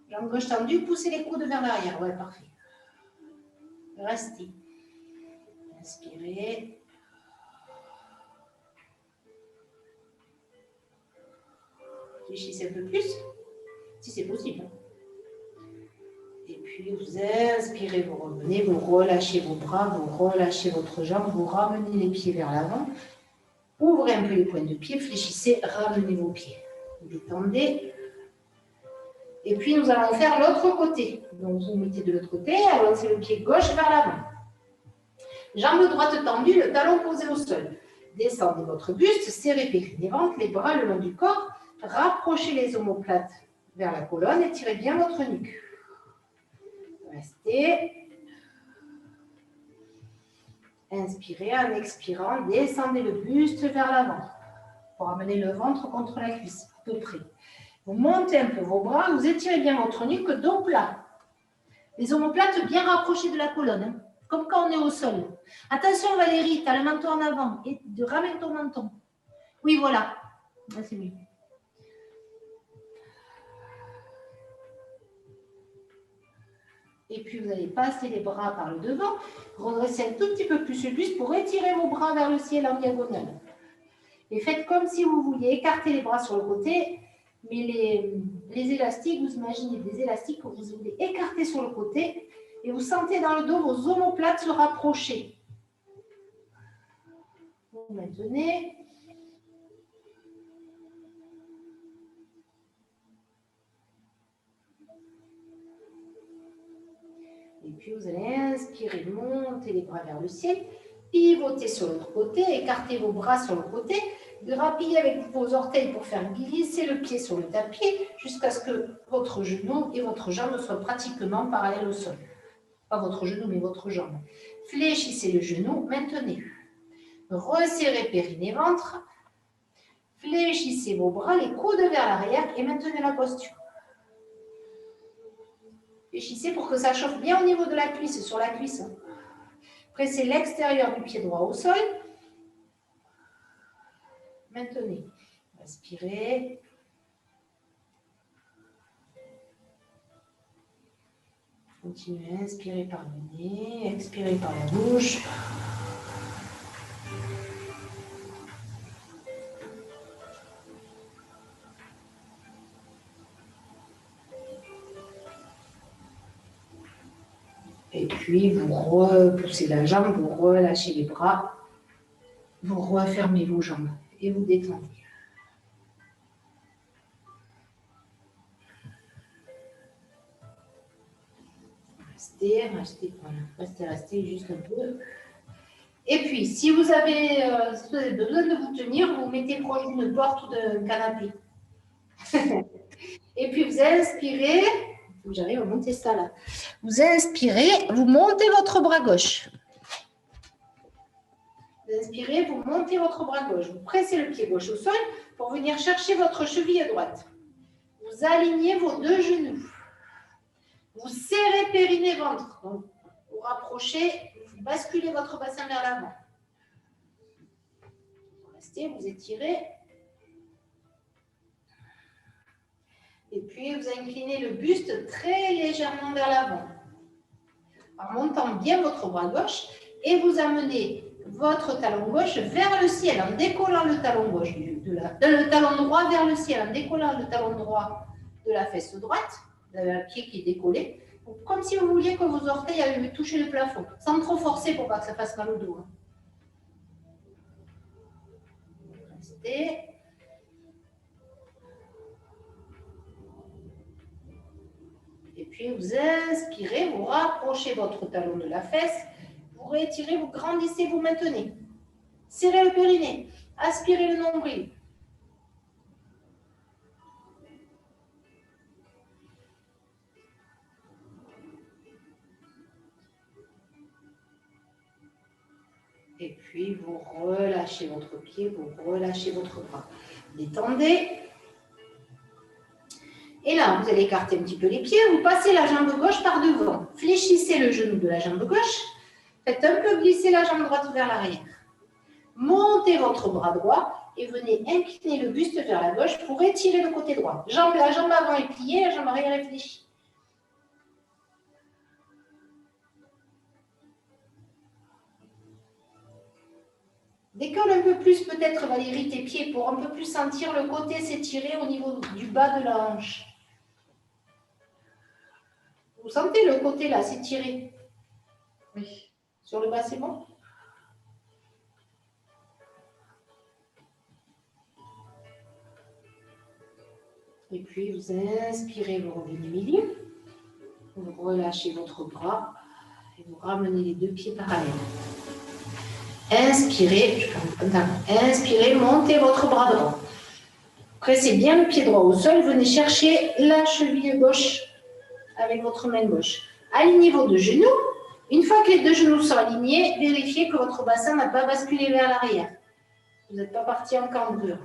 Jambe gauche tendue, poussez les coudes vers l'arrière. Ouais, parfait. Restez. Inspirez. Fléchissez un peu plus, si c'est possible. Et puis, vous inspirez, vous revenez, vous relâchez vos bras, vous relâchez votre jambe, vous ramenez les pieds vers l'avant. Ouvrez un peu les pointes de pied, fléchissez, ramenez vos pieds. Détendez. Et puis, nous allons faire l'autre côté. Donc, vous mettez de l'autre côté, avancez le pied gauche vers l'avant. Jambe droite tendue, le talon posé au sol. Descendez votre buste, serrez périnée ventre, les bras le long du corps. Rapprochez les omoplates vers la colonne et tirez bien votre nuque. Restez. Inspirez, en expirant, descendez le buste vers l'avant pour amener le ventre contre la cuisse, à peu près. Vous montez un peu vos bras, vous étirez bien votre nuque, dos plat. Les omoplates bien rapprochées de la colonne, hein, comme quand on est au sol. Attention Valérie, tu as le menton en avant et ramène ton menton. Oui, voilà. Là, c'est mieux. Et puis, vous allez passer les bras par le devant, redresser un tout petit peu plus le buste pour étirer vos bras vers le ciel en diagonale. Et faites comme si vous vouliez écarter les bras sur le côté, mais les élastiques, vous imaginez des élastiques que vous voulez écarter sur le côté et vous sentez dans le dos vos omoplates se rapprocher. Vous maintenez. Et puis, vous allez inspirer, monter les bras vers le ciel, pivotez sur l'autre côté, écartez vos bras sur le côté, grappillez avec vos orteils pour faire glisser le pied sur le tapis jusqu'à ce que votre genou et votre jambe soient pratiquement parallèles au sol. Pas votre genou, mais votre jambe. Fléchissez le genou, maintenez. Resserrez périnée, ventre. Fléchissez vos bras, les coudes vers l'arrière et maintenez la posture. Fléchissez pour que ça chauffe bien au niveau de la cuisse, sur la cuisse. Pressez l'extérieur du pied droit au sol. Maintenez. Inspirez. Continuez à inspirer par le nez, expirez par la bouche. Et puis, vous repoussez la jambe, vous relâchez les bras, vous refermez vos jambes et vous détendez. Restez juste un peu. Et puis, si vous avez besoin de vous tenir, vous mettez proche d'une porte ou d'un canapé. Et puis, vous inspirez. J'arrive à monter ça là. Vous inspirez, vous montez votre bras gauche. Vous inspirez, vous montez votre bras gauche. Vous pressez le pied gauche au sol pour venir chercher votre cheville droite. Vous alignez vos deux genoux. Vous serrez périnée ventre. Donc, vous rapprochez, vous basculez votre bassin vers l'avant. Vous restez, vous étirez. Et puis, vous inclinez le buste très légèrement vers l'avant. En montant bien votre bras gauche et vous amenez votre talon gauche vers le ciel en décollant le talon gauche le talon droit vers le ciel en décollant le talon droit de la fesse droite. Vous avez un pied qui est décollé. Comme si vous vouliez que vos orteils avaient touché le plafond, sans trop forcer pour pas que ça fasse mal au dos. Restez. Et puis vous inspirez, vous rapprochez votre talon de la fesse, vous rétirez, vous grandissez, vous maintenez. Serrez le périnée, aspirez le nombril. Et puis, vous relâchez votre pied, vous relâchez votre bras. Détendez. Et là, vous allez écarter un petit peu les pieds. Vous passez la jambe gauche par devant. Fléchissez le genou de la jambe gauche. Faites un peu glisser la jambe droite vers l'arrière. Montez votre bras droit et venez incliner le buste vers la gauche pour étirer le côté droit. La jambe avant est pliée, la jambe arrière est fléchie. Décolle un peu plus peut-être Valérie tes pieds pour un peu plus sentir le côté s'étirer au niveau du bas de la hanche. Vous sentez le côté là s'étirer? Oui. Sur le bas, c'est bon? Et puis vous inspirez, vous revenez milieu. Vous relâchez votre bras et vous ramenez les deux pieds parallèles. Inspirez, montez votre bras droit. Pressez bien le pied droit au sol, venez chercher la cheville gauche avec votre main gauche. Alignez vos deux genoux, Une fois que les deux genoux sont alignés, vérifiez que votre bassin n'a pas basculé vers l'arrière. Vous n'êtes pas parti en cambrure.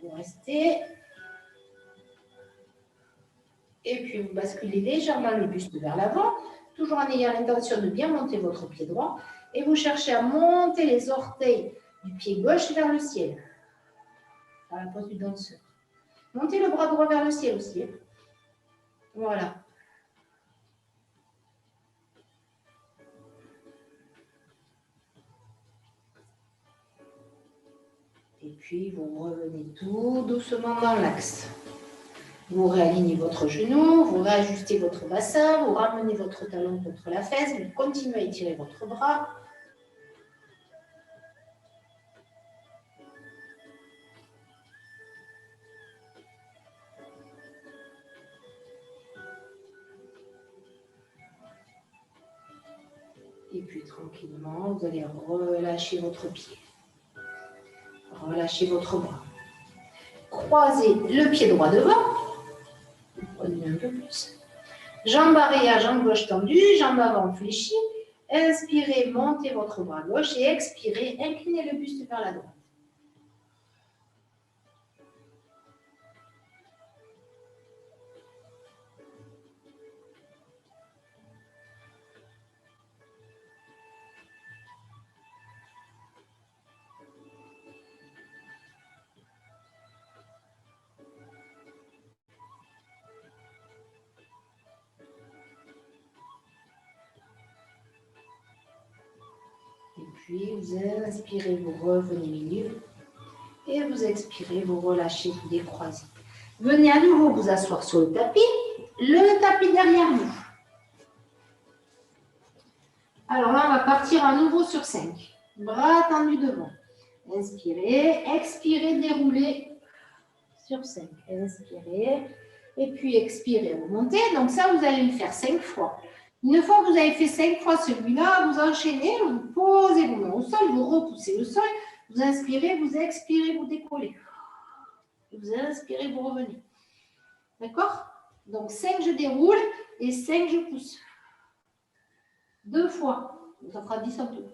Vous restez. Et puis, vous basculez légèrement le buste vers l'avant, toujours en ayant l'intention de bien monter votre pied droit. Et vous cherchez à monter les orteils du pied gauche vers le ciel. À la pose du danseur. Montez le bras droit vers le ciel aussi. Voilà. Et puis, vous revenez tout doucement dans l'axe. Vous réalignez votre genou, vous réajustez votre bassin, vous ramenez votre talon contre la fesse, vous continuez à étirer votre bras. Et puis, tranquillement, vous allez relâcher votre pied. Relâchez votre bras. Croisez le pied droit devant. Prenez un peu plus. Jambe arrière, jambe gauche tendue, jambe avant fléchie. Inspirez, montez votre bras gauche et expirez, inclinez le buste vers la droite. Et puis, vous inspirez, vous revenez milieu. Et vous expirez, vous relâchez, vous décroisez. Venez à nouveau vous asseoir sur le tapis derrière vous. Alors là, on va partir à nouveau sur 5. Bras tendus devant. Inspirez, expirez, déroulez sur 5. Inspirez, et puis expirez, remontez. Donc ça, vous allez le faire 5 fois. Une fois que vous avez fait 5 fois celui-là, vous enchaînez, vous posez vos mains au sol, vous repoussez le sol, vous inspirez, vous expirez, vous décollez. Vous inspirez, vous revenez. D'accord? Donc 5, je déroule et 5, je pousse. 2 fois. Ça fera 10 en tout.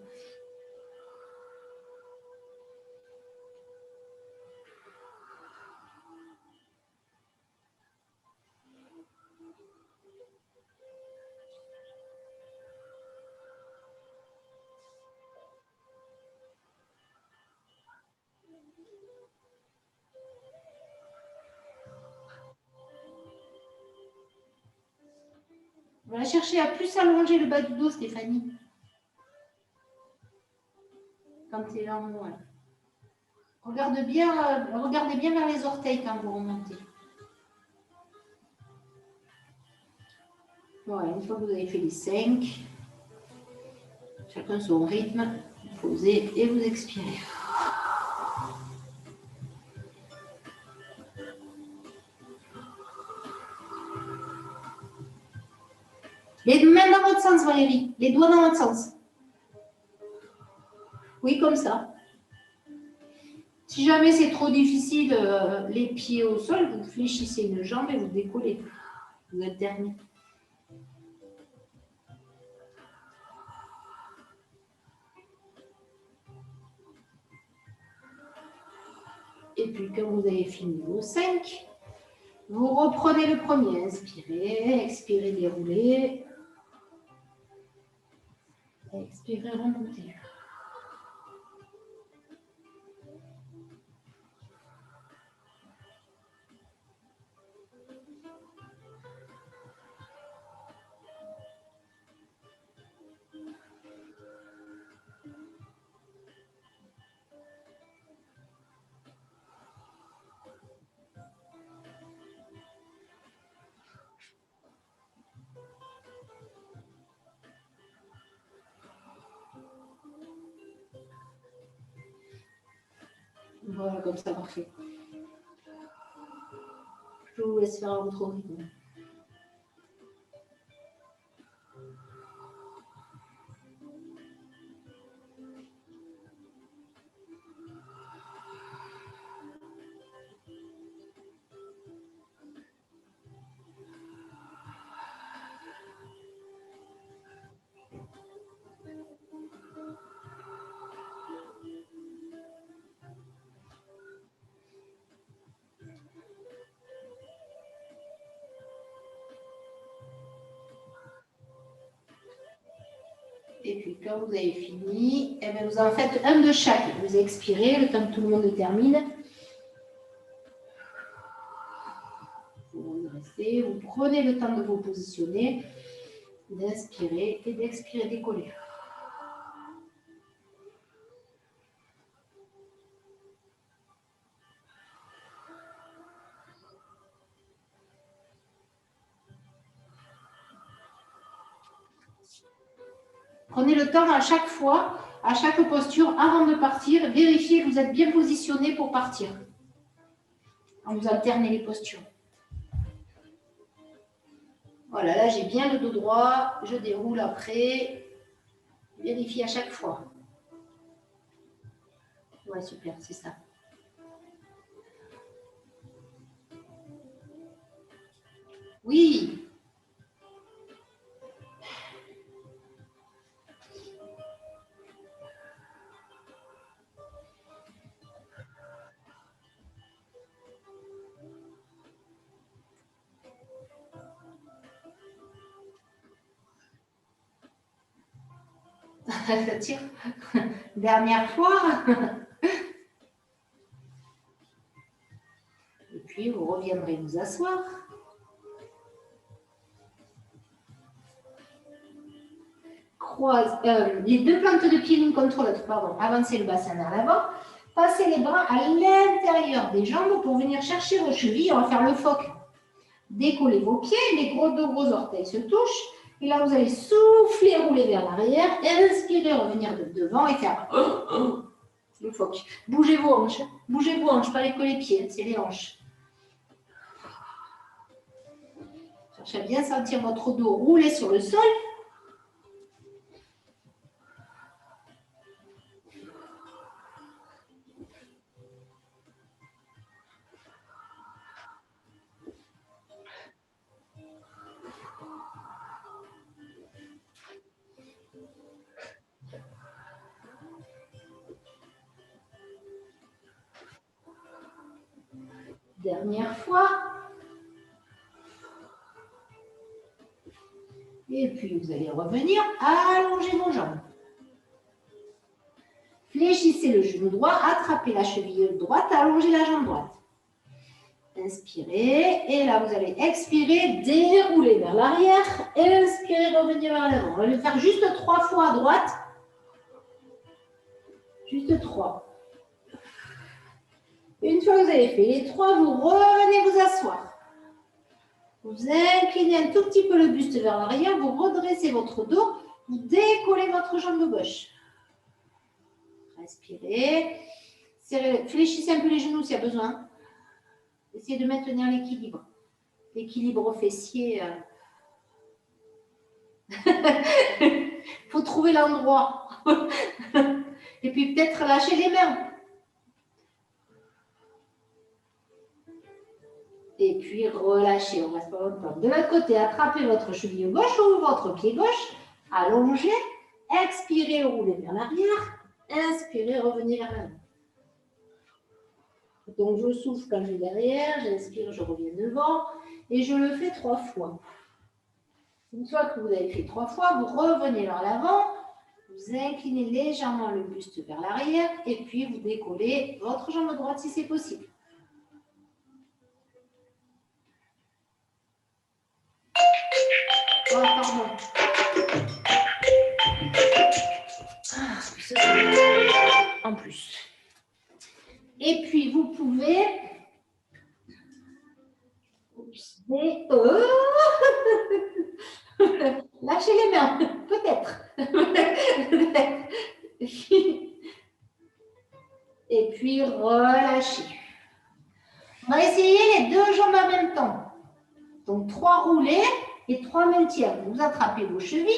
On va chercher à plus allonger le bas du dos, Stéphanie. Quand tu es là en haut. Regardez bien vers les orteils quand vous remontez. Voilà, une fois que vous avez fait les 5, chacun son rythme, vous posez et vous expirez. Les mains dans votre sens, Valérie. Les doigts dans votre sens. Oui, comme ça. Si jamais c'est trop difficile, les pieds au sol, vous fléchissez une jambe et vous décollez. Vous alternez. Et puis, quand vous avez fini vos 5, vous reprenez le premier. Inspirez, expirez, déroulez. Expirez, remontez. Voilà, comme ça, parfait. Je vous laisse faire à votre rythme. Et puis, quand vous avez fini, eh bien, vous en faites un de chaque. Vous expirez le temps que tout le monde termine. Vous redressez, vous prenez le temps de vous positionner, d'inspirer et d'expirer, décoller. Prenez le temps à chaque fois, à chaque posture, avant de partir, vérifiez que vous êtes bien positionné pour partir. Vous alternez les postures. Voilà, là j'ai bien le dos droit, je déroule après. Vérifiez à chaque fois. Ouais, super, c'est ça. Oui. Ça tire. Dernière fois. Et puis, vous reviendrez vous asseoir. Croise les deux plantes de pied l'une contre l'autre. Pardon. Avancez le bassin vers l'avant. Passez les bras à l'intérieur des jambes pour venir chercher vos chevilles. On va faire le phoque. Décollez vos pieds. Les deux gros orteils se touchent. Et là, vous allez souffler, rouler vers l'arrière. Inspirez, revenir de devant et faire le phoque. Bougez vos hanches. Bougez vos hanches, pas les pieds. C'est les hanches. Cherchez à bien sentir votre dos rouler sur le sol. Dernière fois. Et puis, vous allez revenir, allonger vos jambes. Fléchissez le genou droit, attrapez la cheville droite, allongez la jambe droite. Inspirez, et là, vous allez expirer, dérouler vers l'arrière, inspirez, revenir vers l'avant. On va le faire juste 3 fois à droite. Juste 3. Une fois que vous avez fait les 3, vous revenez vous asseoir. Vous inclinez un tout petit peu le buste vers l'arrière, vous redressez votre dos, vous décollez votre jambe gauche. Respirez. Fléchissez un peu les genoux s'il y a besoin. Essayez de maintenir l'équilibre. L'équilibre fessier. Il faut trouver l'endroit. Et puis peut-être lâcher les mains. Et puis relâchez, on reste pas longtemps. De l'autre côté, attrapez votre cheville gauche ou votre pied gauche, allongez, expirez, roulez vers l'arrière, inspirez, revenez vers l'avant. Donc je souffle quand je vais derrière, j'inspire, je reviens devant et je le fais 3 fois. Une fois que vous avez fait 3 fois, vous revenez vers l'avant, vous inclinez légèrement le buste vers l'arrière et puis vous décollez votre jambe droite si c'est possible. Oh, pardon. En plus. Et puis, vous pouvez... Lâchez les mains, peut-être. Et puis, relâchez. On va essayer les 2 jambes en même temps. Donc, 3 roulés et 3 maintiens. Vous attrapez vos chevilles.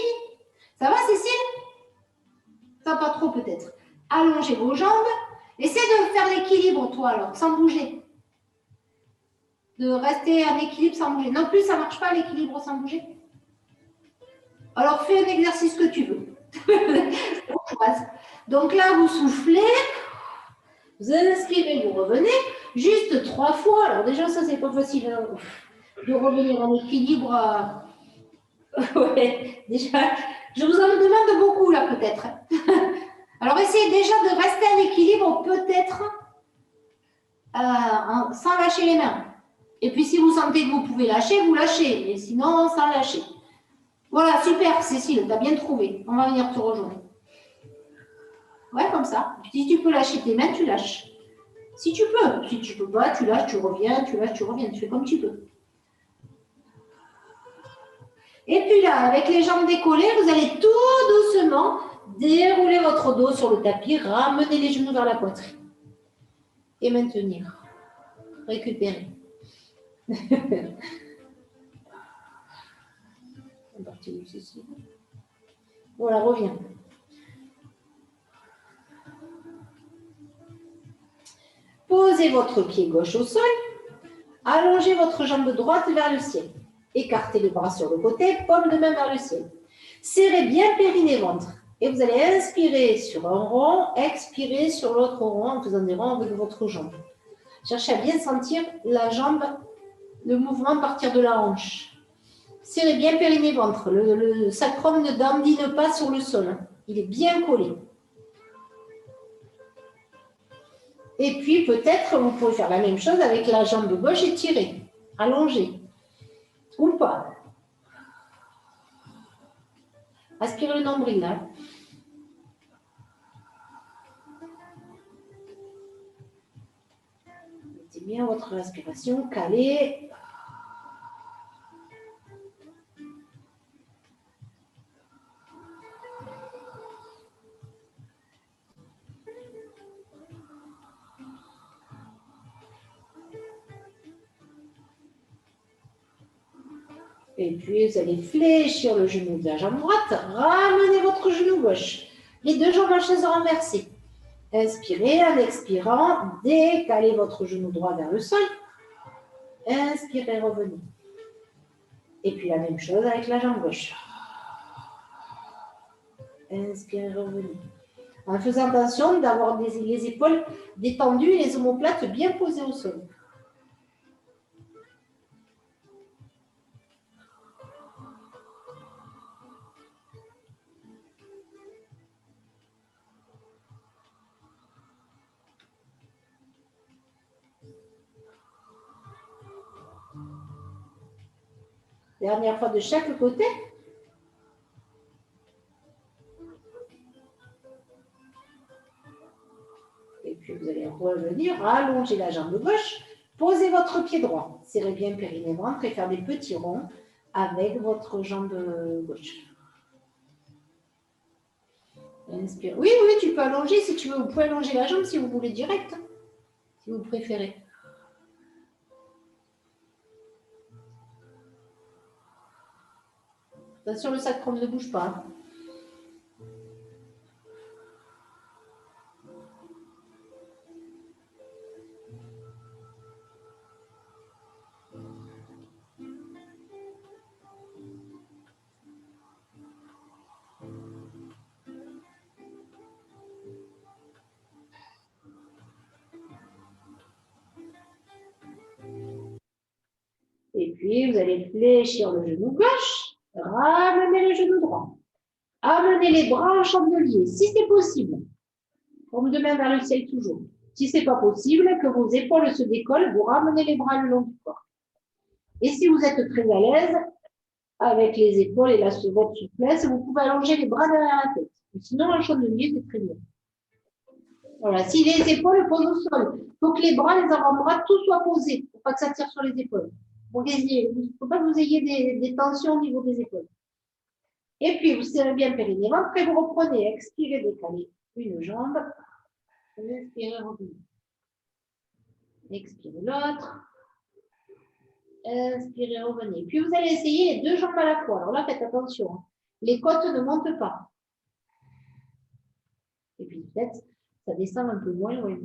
Ça va, Cécile? Ça, pas trop peut-être. Allongez vos jambes. Essayez de faire l'équilibre, toi, alors, sans bouger. De rester en équilibre sans bouger. Non plus, ça ne marche pas, l'équilibre sans bouger. Alors, fais un exercice que tu veux. Donc là, vous soufflez. Vous inspirez, vous revenez. Juste 3 fois. Alors déjà, ça, c'est pas facile de revenir en équilibre. Ouais, déjà, Je vous en demande beaucoup là peut-être. Alors essayez déjà de rester en équilibre peut-être sans lâcher les mains. Et puis si vous sentez que vous pouvez lâcher, vous lâchez. Et sinon, sans lâcher. Voilà, super Cécile, tu as bien trouvé. On va venir te rejoindre. Ouais, comme ça. Si tu peux lâcher tes mains, tu lâches. Si tu peux. Si tu peux pas, tu lâches, tu reviens, tu lâches, tu reviens. Tu fais comme tu peux. Et puis là, avec les jambes décollées, vous allez tout doucement dérouler votre dos sur le tapis, ramener les genoux vers la poitrine. Et maintenir. Récupérer. Voilà, reviens. Posez votre pied gauche au sol. Allongez votre jambe droite vers le ciel. Écartez les bras sur le côté, paume de main vers le ciel. Serrez bien périnée-ventre. Et vous allez inspirer sur un rond, expirer sur l'autre rond en faisant des ronds avec votre jambe. Cherchez à bien sentir la jambe, le mouvement partir de la hanche. Serrez bien périnée-ventre. Le sacrum ne dandine pas sur le sol. Il est bien collé. Et puis peut-être vous pouvez faire la même chose avec la jambe gauche étirée, allongée. Ou pas. Aspirez le nombril là. Mettez bien votre respiration calée. Et puis vous allez fléchir le genou de la jambe droite, ramenez votre genou gauche. Les deux jambes en chaise renversée. Inspirez, en expirant, décalez votre genou droit vers le sol. Inspirez, revenez. Et puis la même chose avec la jambe gauche. Inspirez, revenez. En faisant attention d'avoir les épaules détendues et les omoplates bien posées au sol. Dernière fois de chaque côté. Et puis vous allez revenir, allonger la jambe gauche, posez votre pied droit, serrez bien périnée-ventre et faire des petits ronds avec votre jambe gauche. Inspire. Oui, oui, tu peux allonger si tu veux. Vous pouvez allonger la jambe si vous voulez direct, si vous préférez. Attention, le sacrum ne bouge pas. Et puis, vous allez fléchir le genou gauche, ramener le genou droit. Amenez les bras en chandelier, si c'est possible. Paume de main vers le ciel toujours. Si ce n'est pas possible, que vos épaules se décollent, vous ramenez les bras le long du corps. Et si vous êtes très à l'aise, avec les épaules et votre souplesse, vous pouvez allonger les bras derrière la tête. Sinon, en chandelier, c'est très bien. Voilà. Si les épaules posent au sol, il faut que les bras, les avant-bras, tout soit posé pour pas que ça tire sur les épaules. Il ne faut pas que vous ayez des tensions au niveau des épaules. Et puis, vous serrez bien périnée-ventre et vous reprenez. Expirez, décalez une jambe. Inspirez, revenez. Expirez l'autre. Inspirez, revenez. Puis, vous allez essayer les deux jambes à la fois. Alors là, faites attention. Les côtes ne montent pas. Et puis, peut-être, ça descend un peu moins. Oui,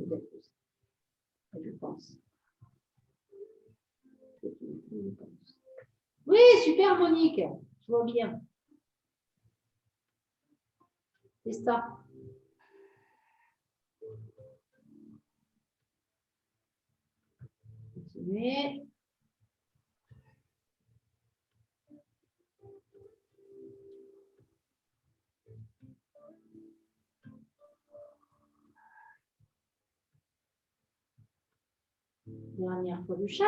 je pense. Oui, super, Monique. Je vois bien. C'est ça. Continuez. Dernière fois de chaque.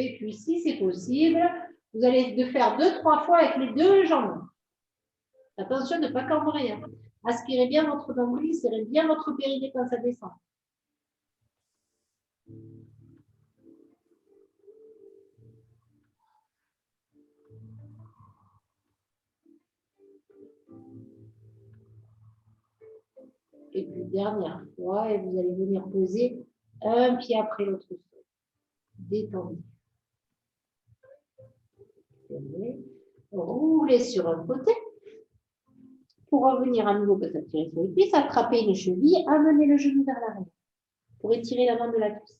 Et puis, si c'est possible, vous allez le faire 2-3 fois avec les deux jambes. Attention de ne pas cambrer. Hein. Aspirez bien votre nombril, serrez bien votre périnée quand ça descend. Et puis, dernière fois, et vous allez venir poser un pied après l'autre sol. Détendez. Roulez sur un côté. Pour revenir à nouveau, peut-être tirer sur les cuisses, attrapez une cheville, amenez le genou vers l'arrière pour étirer l'avant de la cuisse.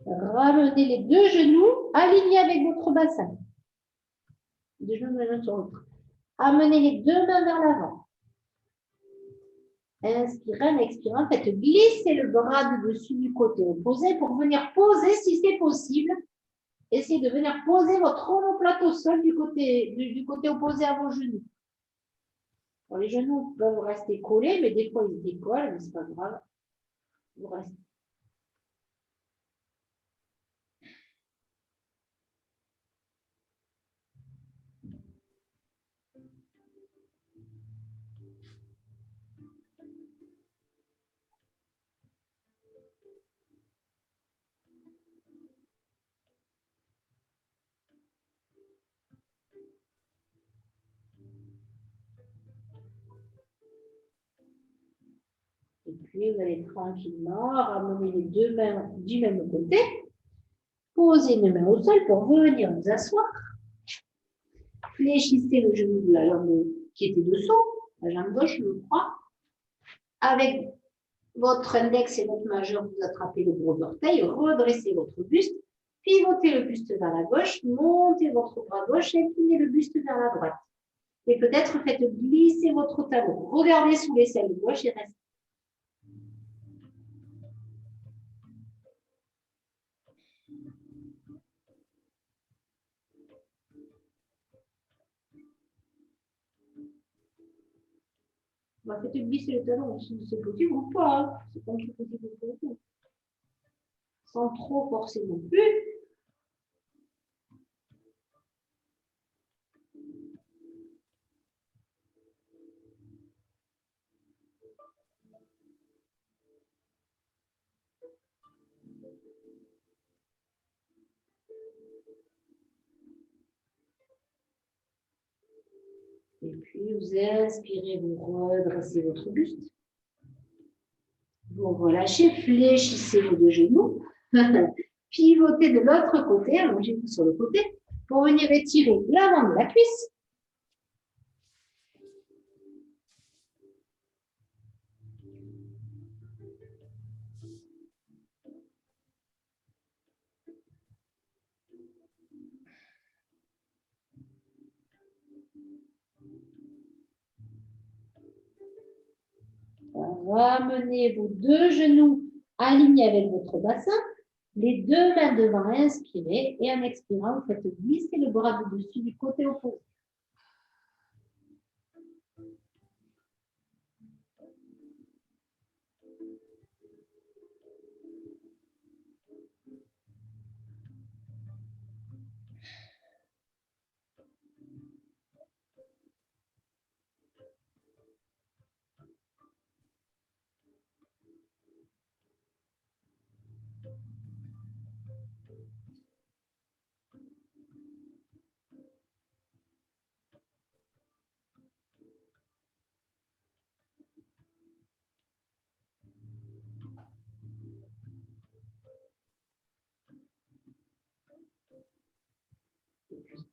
Ramenez les deux genoux alignés avec votre bassin. Deux genoux l'un sur l'autre. Amenez les deux mains vers l'avant. Inspirez, en expirant, faites glisser le bras du dessus du côté opposé pour venir poser, si c'est possible. Essayez de venir poser votre omoplate au sol du côté opposé à vos genoux. Bon, les genoux peuvent rester collés, mais des fois ils décollent, mais ce n'est pas grave. Vous restez. Et puis, vous allez tranquillement ramener les deux mains du même côté. Posez une main au sol pour venir vous asseoir. Fléchissez le genou de la jambe qui était dessous, la jambe gauche, je crois. Avec votre index et votre majeur, vous attrapez le gros orteil, redressez votre buste, pivotez le buste vers la gauche, montez votre bras gauche, inclinez le buste vers la droite. Et peut-être faites glisser votre talon. Regardez sous l'aisselle gauche et restez. Faites glisser le talon si c'est possible ou pas. C'est comme c'est possible pour vous. Sans trop forcer non plus. Et puis, vous inspirez, vous redressez votre buste. Vous relâchez, fléchissez vos deux genoux. Pivotez de l'autre côté, allongez-vous sur le côté pour venir étirer l'avant de la cuisse. Ramenez vos deux genoux alignés avec votre bassin. Les deux mains devant, inspirez. Et en expirant, vous faites glisser le bras du dessus du côté opposé.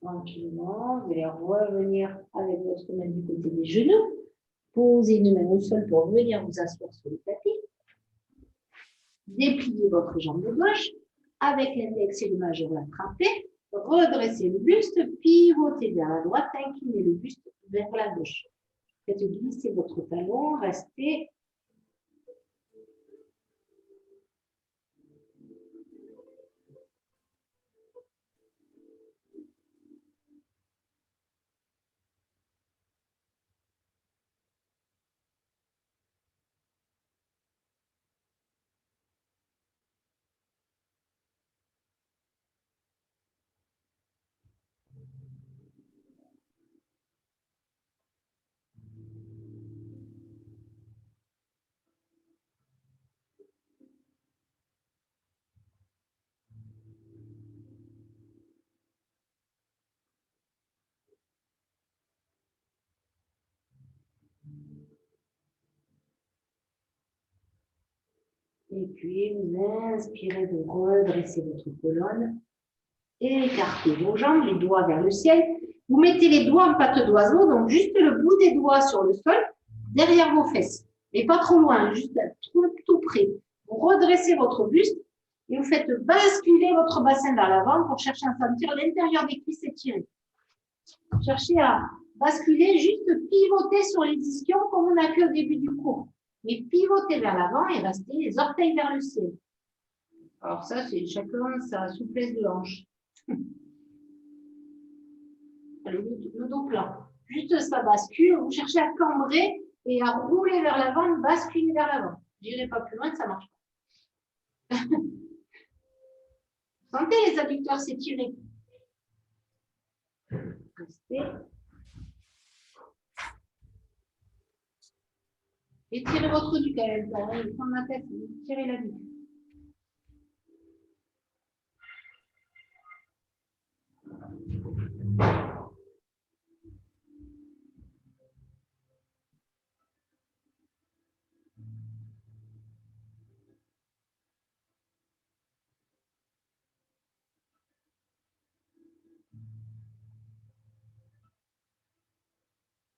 Tranquillement, vous allez revenir avec votre main du côté des genoux. Posez une main au sol pour venir vous asseoir sur le tapis. Dépliez votre jambe gauche. avec l'index et le majeur l'attraper, redressez le buste, pivotez vers la droite, inclinez le buste vers la gauche. Faites glisser votre talon, restez. Et puis, vous inspirez, vous redressez votre colonne. Écartez vos jambes, les doigts vers le ciel. Vous mettez les doigts en patte d'oiseau, donc juste le bout des doigts sur le sol, derrière vos fesses. Mais pas trop loin, juste tout près. Vous redressez votre buste et vous faites basculer votre bassin vers l'avant pour chercher à sentir l'intérieur des cuisses étirées. Cherchez à basculer, juste pivoter sur les ischions comme on a fait au début du cours. Mais pivotez vers l'avant et restez les orteils vers le ciel. Alors ça, c'est chacun sa souplesse de hanche. Le dos plat. Juste ça bascule, vous cherchez à cambrer et à rouler vers l'avant, basculer vers l'avant. Je n'irai pas plus loin, ça ne marche pas. Sentez les adducteurs s'étirer. Restez. Étirez votre nuque à l'intérieur, prendre la tête, étirez la nuque.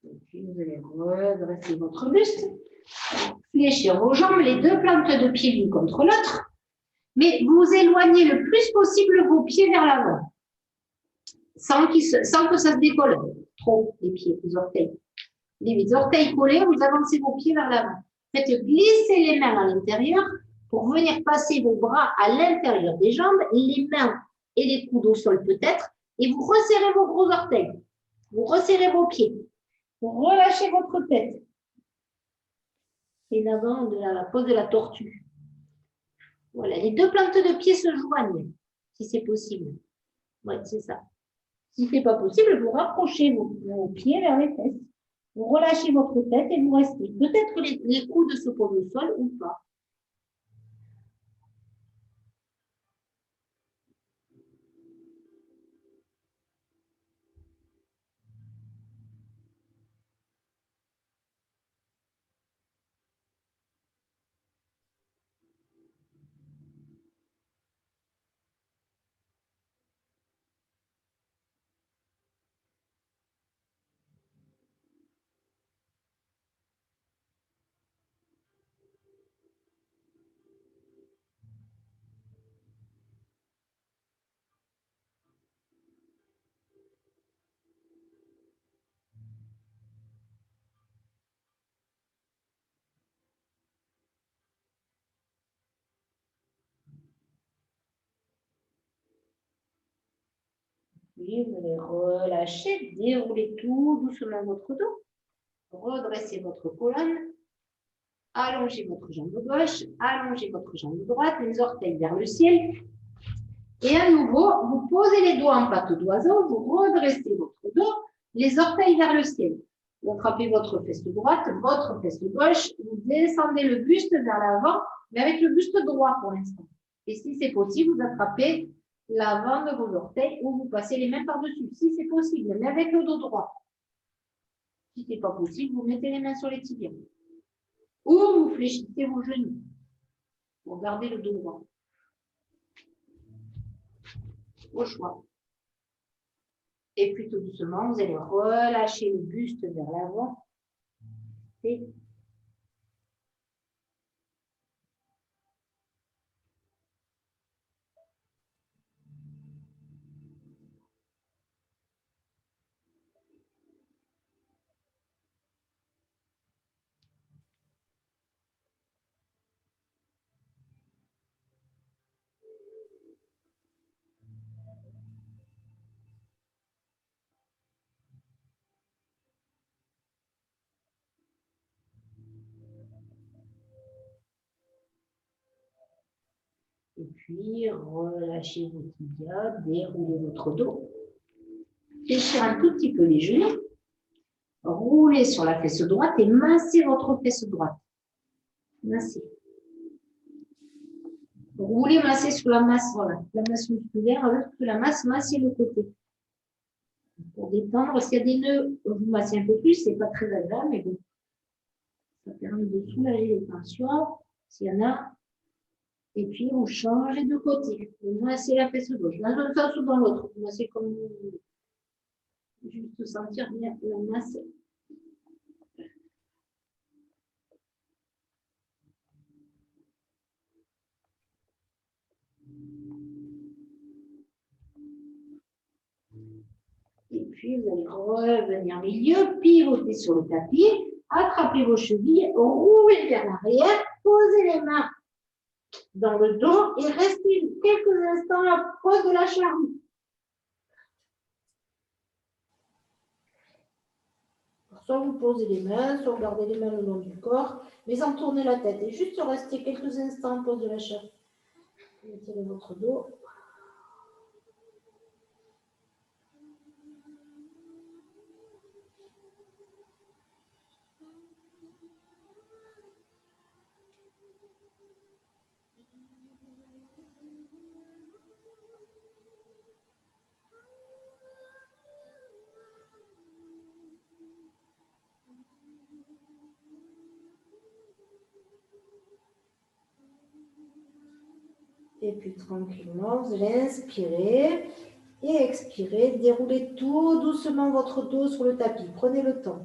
Et puis vous allez redresser votre buste, fléchir vos jambes, les deux plantes de pied l'une contre l'autre, mais vous éloignez le plus possible vos pieds vers l'avant, sans que ça se décolle trop, les pieds, les orteils. Les orteils collés, vous avancez vos pieds vers l'avant. Faites glisser les mains à l'intérieur pour venir passer vos bras à l'intérieur des jambes, les mains et les coudes au sol peut-être, et vous resserrez vos gros orteils. Vous resserrez vos pieds. Vous relâchez votre tête. Et l'avant de la pose de la tortue. Voilà, les deux plantes de pied se joignent, si c'est possible. Oui, c'est ça. Si ce n'est pas possible, vous rapprochez vos pieds vers les fesses. Vous relâchez votre tête et vous restez. Peut-être que les coudes se posent au sol ou pas. Puis vous allez relâcher, dérouler tout doucement votre dos. Redressez votre colonne. Allongez votre jambe gauche, allongez votre jambe droite, les orteils vers le ciel. Et à nouveau, vous posez les doigts en patte d'oiseau, vous redressez votre dos, les orteils vers le ciel. Vous attrapez votre fesse droite, votre fesse gauche, vous descendez le buste vers l'avant, mais avec le buste droit pour l'instant. Et si c'est possible, vous attrapez l'avant de vos orteils ou vous passez les mains par-dessus, si c'est possible, mais avec le dos droit. Si ce n'est pas possible, vous mettez les mains sur les tibias. Ou vous fléchissez vos genoux pour garder le dos droit. Au choix. Et puis tout doucement, vous allez relâcher le buste vers l'avant. Et Et puis, relâchez vos tibias, déroulez votre dos. Fléchir un tout petit peu les genoux. Roulez sur la fesse droite et massez votre fesse droite. Massez. Roulez, massez sur la masse, voilà. La masse musculaire, alors que la masse, massez le côté. Pour détendre, s'il y a des nœuds, vous massez un peu plus, c'est pas très agréable, mais bon. Ça permet de soulager les tensions, s'il y en a. Et puis, vous changez de côté. Vous massez la fesse gauche. Dans un sens ou dans l'autre. Vous massez comme vous voulez. Juste sentir bien la masse. Et puis, vous allez revenir au milieu, pivoter sur le tapis, attrapez vos chevilles, roulez vers l'arrière, posez les mains dans le dos et restez quelques instants proche de la charrue. Soit vous posez les mains, soit vous gardez les mains le long du corps, mais sans tourner la tête. Et juste rester quelques instants proche de la charrue. Étirez votre dos. Et puis tranquillement, vous allez inspirer et expirer. Déroulez tout doucement votre dos sur le tapis. Prenez le temps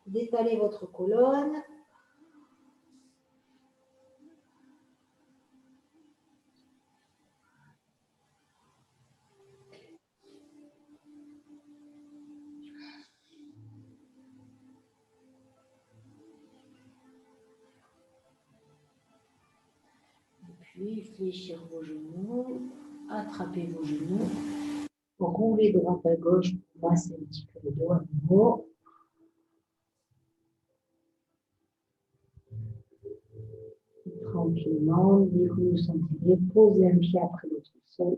d'étaler votre colonne. Puis fléchir vos genoux, attrapez vos genoux, roulez droite à gauche, passez un petit peu le dos à nouveau. Tranquillement, dès que vous vous sentez, posez un pied après l'autre sol,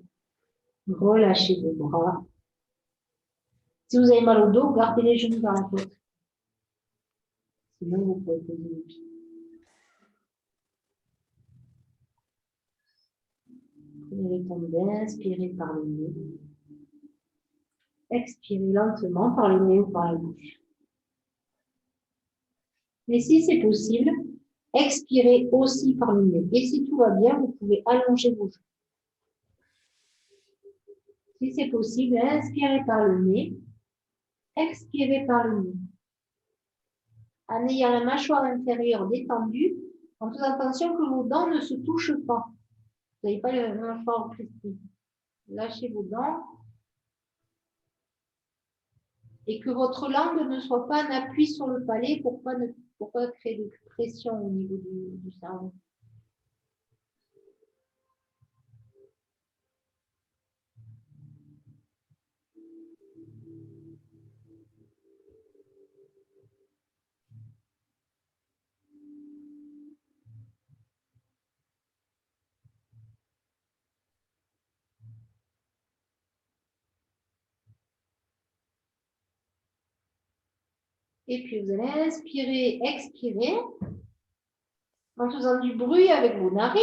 relâchez vos bras. Si vous avez mal au dos, gardez les genoux dans la côte. Sinon, vous pouvez poser les pieds. Prenez le temps d'inspirer par le nez. Expirez lentement par le nez ou par la bouche. Mais si c'est possible, expirez aussi par le nez. Et si tout va bien, vous pouvez allonger vos joues. Si c'est possible, inspirez par le nez, expirez par le nez. En ayant la mâchoire inférieure détendue, en faisant attention que vos dents ne se touchent pas. Vous n'avez pas la mâchoire crispée. Lâchez vos dents et que votre langue ne soit pas un appui sur le palais pour pas créer de pression au niveau du cerveau. Et puis vous allez inspirer, expirer en faisant du bruit avec vos narines.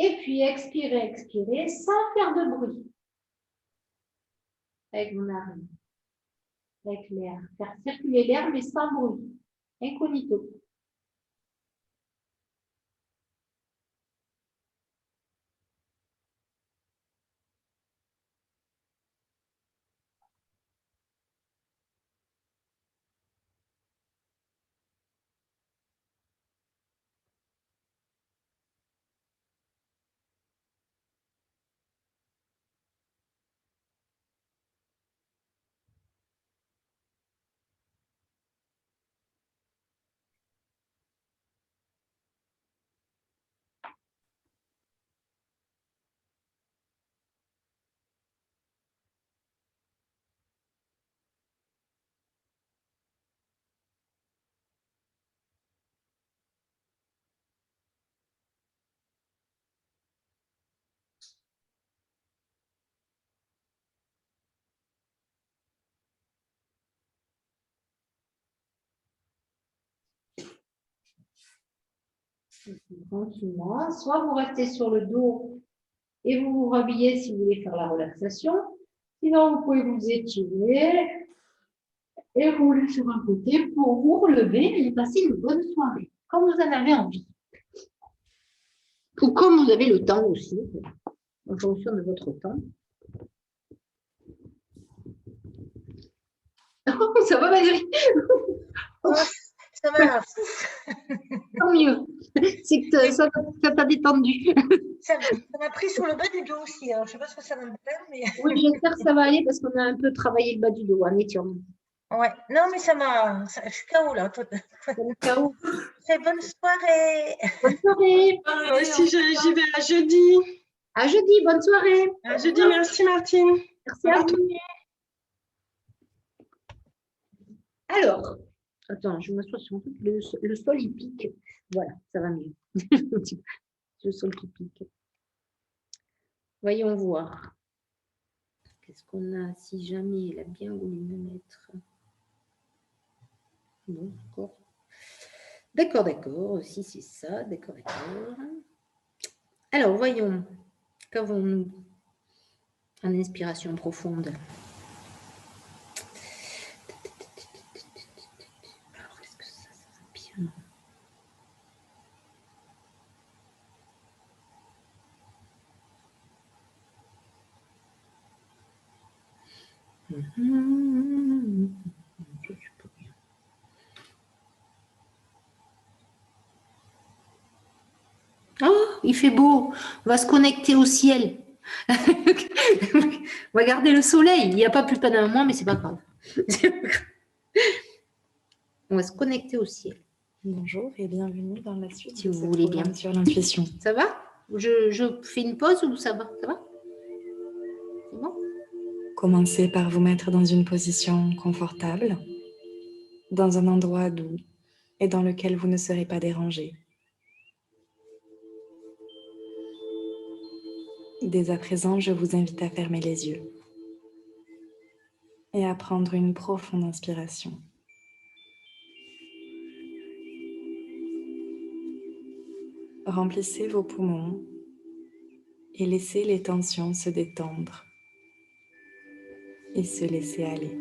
Et puis expirez, expirez sans faire de bruit. Avec vos narines. Avec l'air. Faire circuler l'air mais sans bruit. Incognito. Tranquillement. Soit vous restez sur le dos et vous vous rhabillez si vous voulez faire la relaxation. Sinon, vous pouvez vous étirer et rouler sur un côté pour vous relever et passer une bonne soirée, comme vous en avez envie. Ou comme vous avez le temps aussi, en fonction de votre temps. Ça va, Valérie? Ça va. Tant mieux. C'est que ça t'a détendu. Ça m'a pris sur le bas du dos aussi. Alors, je ne sais pas ce que ça va me faire, mais... Oui, j'espère que ça va aller parce qu'on a un peu travaillé le bas du dos en étirant. Ouais. Non, mais je suis KO là. KO. Très bonne soirée. Bonne soirée. Moi aussi, j'y vais à jeudi. À jeudi, bonne soirée. À jeudi, merci Martine. Merci à vous. Alors, attends, je m'assois sur un truc. Le sol, il pique. Voilà, ça va mieux. Le sol qui pique. Voyons voir. Qu'est-ce qu'on a si jamais il a bien voulu me mettre. Non, d'accord. D'accord. Si c'est ça, d'accord. Alors, voyons. Qu'avons-nous en inspiration profonde? Alors, est-ce que ça va bien? Oh, il fait beau. On va se connecter au ciel. On va garder le soleil. Il n'y a pas plus pendant un mois, mais c'est pas grave. On va se connecter au ciel. Bonjour et bienvenue dans la suite Si de vous ce voulez bien. programme sur l'intuition. Ça va? Je fais une pause ou ça va? Ça va? C'est bon? Commencez par vous mettre dans une position confortable, dans un endroit doux et dans lequel vous ne serez pas dérangé. Dès à présent, je vous invite à fermer les yeux et à prendre une profonde inspiration. Remplissez vos poumons et laissez les tensions se détendre et se laisser aller.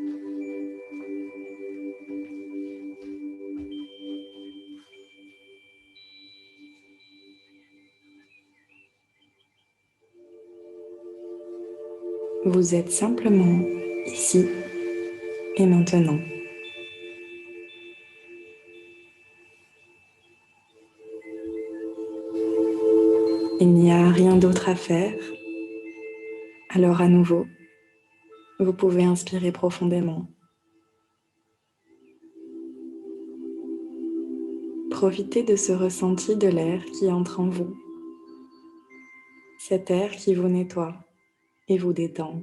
Vous êtes simplement ici et maintenant. Il n'y a rien d'autre à faire. Alors à nouveau, vous pouvez inspirer profondément. Profitez de ce ressenti de l'air qui entre en vous. Cet air qui vous nettoie et vous détend.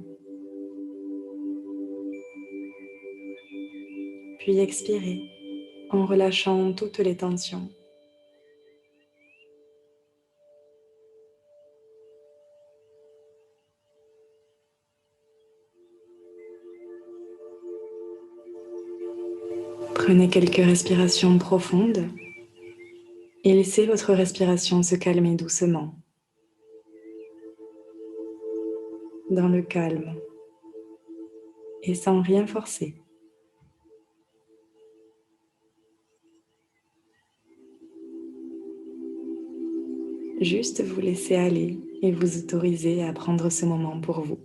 Puis expirez en relâchant toutes les tensions. Prenez quelques respirations profondes et laissez votre respiration se calmer doucement. Dans le calme et sans rien forcer. Juste vous laisser aller et vous autoriser à prendre ce moment pour vous.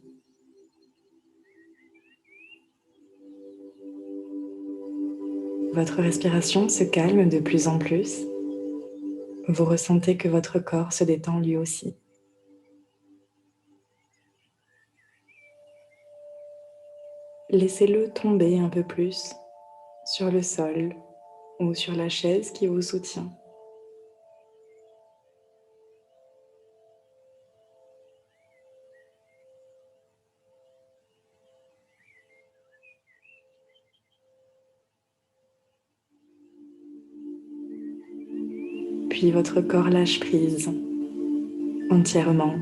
Votre respiration se calme de plus en plus. Vous ressentez que votre corps se détend lui aussi. Laissez-le tomber un peu plus sur le sol ou sur la chaise qui vous soutient. Puis votre corps lâche prise entièrement.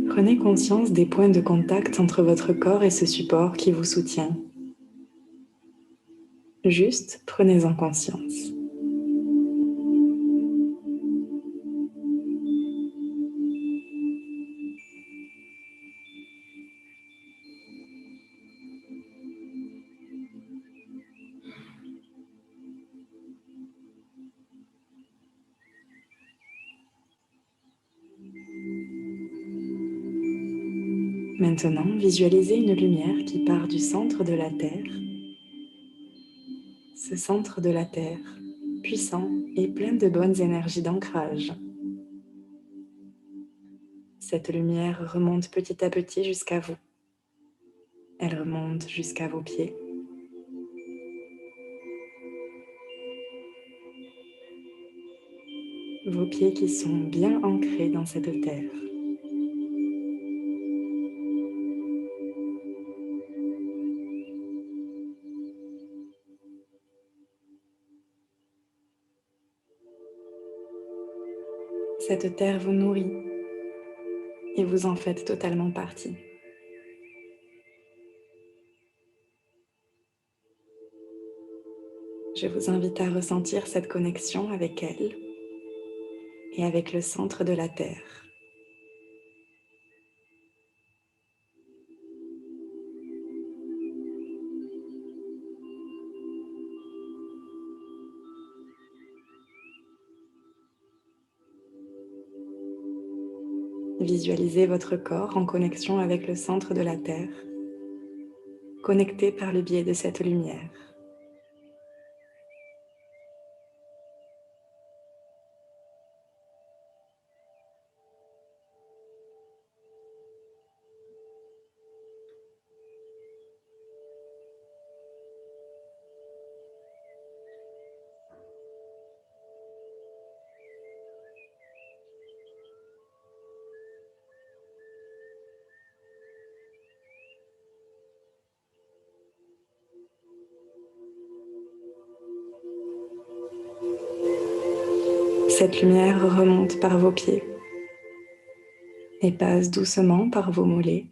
Prenez conscience des points de contact entre votre corps et ce support qui vous soutient. Juste prenez-en conscience. Maintenant, visualisez une lumière qui part du centre de la Terre. Ce centre de la Terre, puissant et plein de bonnes énergies d'ancrage. Cette lumière remonte petit à petit jusqu'à vous. Elle remonte jusqu'à vos pieds. Vos pieds qui sont bien ancrés dans cette terre. Cette terre vous nourrit et vous en faites totalement partie. Je vous invite à ressentir cette connexion avec elle et avec le centre de la Terre. Visualisez votre corps en connexion avec le centre de la Terre, connecté par le biais de cette lumière. Cette lumière remonte par vos pieds et passe doucement par vos mollets.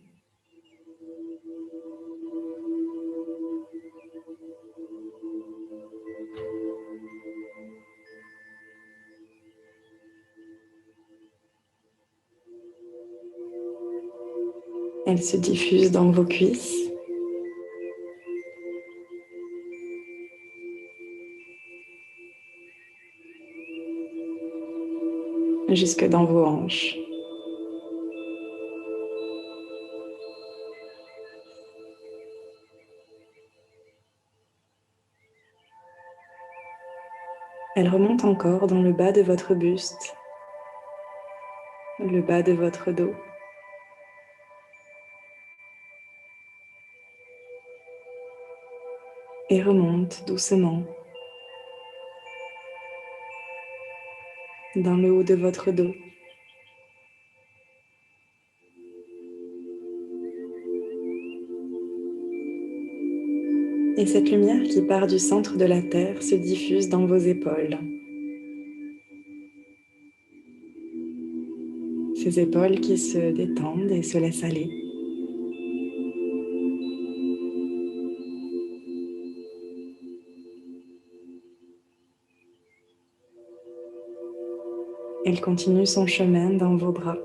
Elle se diffuse dans vos cuisses, jusque dans vos hanches. Elle remonte encore dans le bas de votre buste, le bas de votre dos. Et remonte doucement dans le haut de votre dos. Et cette lumière qui part du centre de la Terre se diffuse dans vos épaules. Ces épaules qui se détendent et se laissent aller. Elle continue son chemin dans vos bras,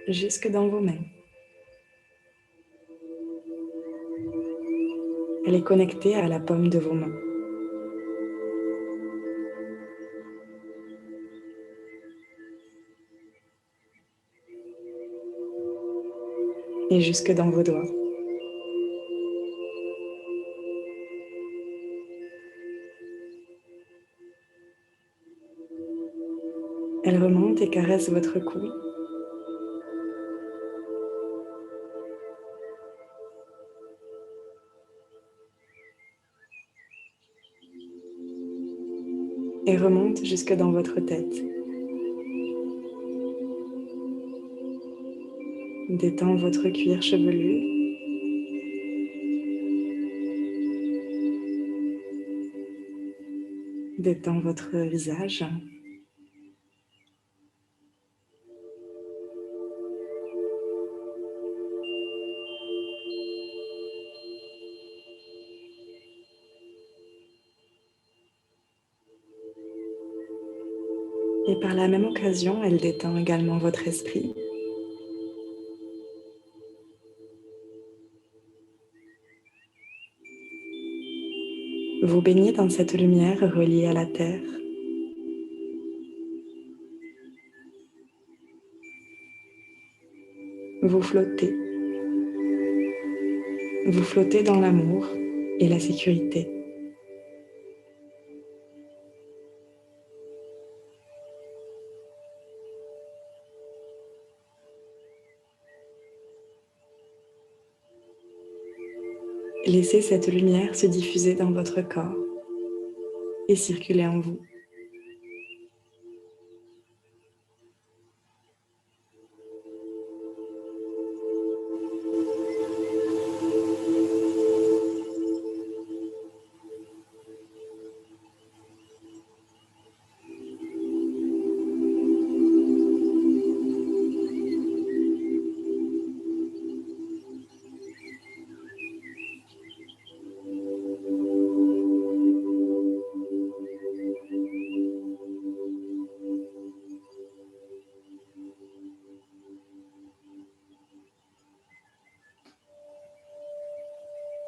jusque dans vos mains. Elle est connectée à la paume de vos mains. Et jusque dans vos doigts. Elle remonte et caresse votre cou. Et remonte jusque dans votre tête. Détend votre cuir chevelu. Détend votre visage. Et par la même occasion, elle détend également votre esprit. Vous baignez dans cette lumière reliée à la terre. Vous flottez. Vous flottez dans l'amour et la sécurité. Laissez cette lumière se diffuser dans votre corps et circuler en vous.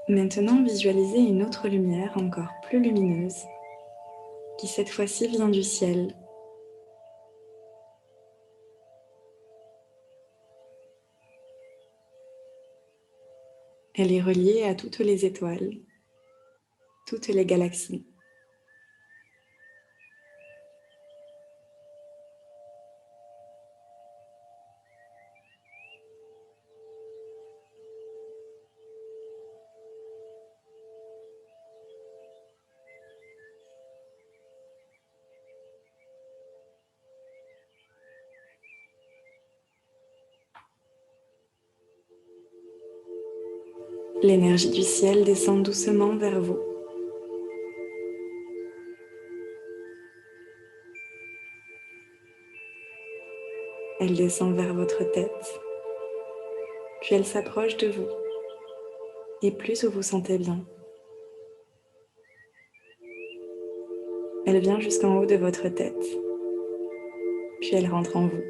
Maintenant, visualisez une autre lumière encore plus lumineuse qui cette fois-ci vient du ciel. Elle est reliée à toutes les étoiles, toutes les galaxies. L'énergie du ciel descend doucement vers vous. Elle descend vers votre tête, puis elle s'approche de vous. Et plus vous vous sentez bien, elle vient jusqu'en haut de votre tête, puis elle rentre en vous.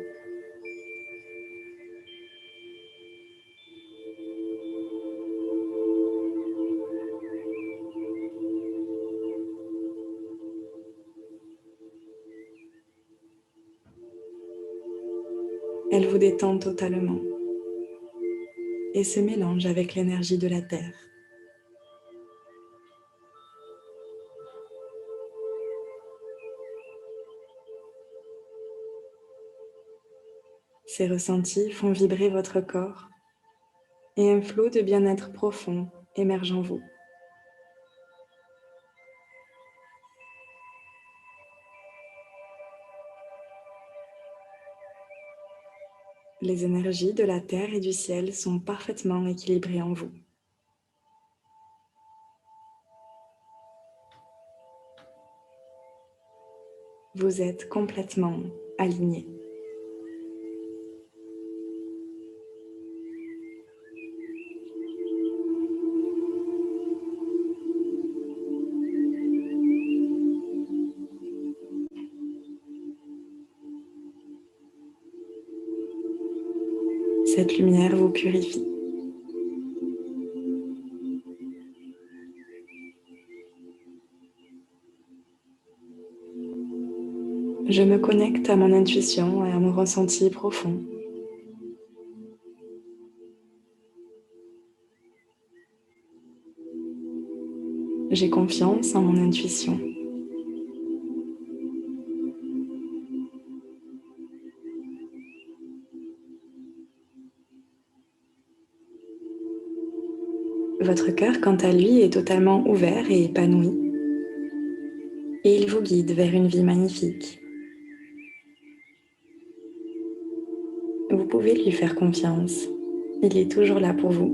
Elle vous détend totalement et se mélange avec l'énergie de la terre. Ces ressentis font vibrer votre corps et un flot de bien-être profond émerge en vous. Les énergies de la terre et du ciel sont parfaitement équilibrées en vous. Vous êtes complètement aligné. Cette lumière vous purifie. Je me connecte à mon intuition et à mon ressenti profond. J'ai confiance en mon intuition. Votre cœur, quant à lui, est totalement ouvert et épanoui. Et il vous guide vers une vie magnifique. Vous pouvez lui faire confiance. Il est toujours là pour vous.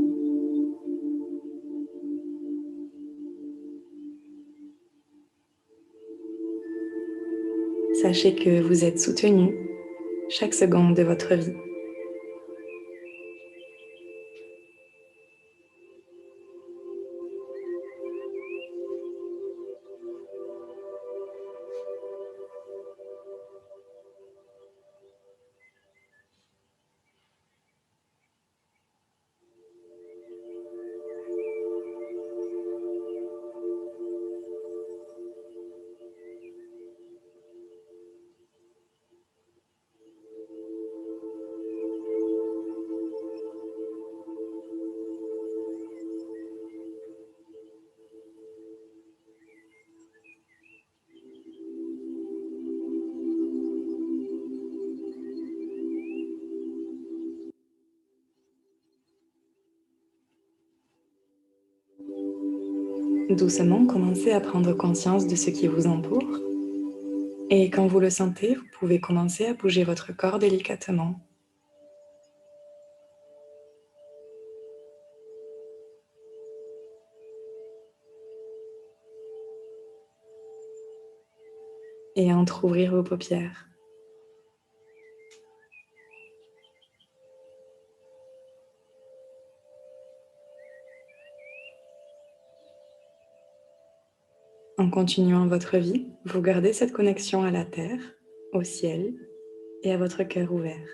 Sachez que vous êtes soutenu chaque seconde de votre vie. Doucement, commencez à prendre conscience de ce qui vous entoure. Et quand vous le sentez, vous pouvez commencer à bouger votre corps délicatement. Et à entrouvrir vos paupières. En continuant votre vie, vous gardez cette connexion à la terre, au ciel et à votre cœur ouvert.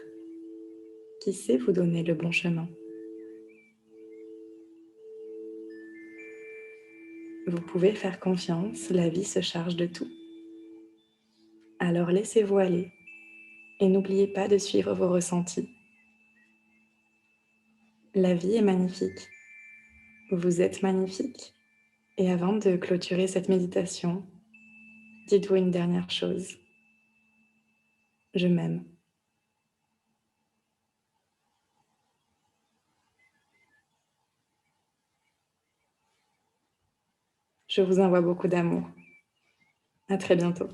Qui sait vous donner le bon chemin? Vous pouvez faire confiance, la vie se charge de tout. Alors laissez-vous aller et n'oubliez pas de suivre vos ressentis. La vie est magnifique. Vous êtes magnifique. Et avant de clôturer cette méditation, dites-vous une dernière chose. Je m'aime. Je vous envoie beaucoup d'amour. À très bientôt.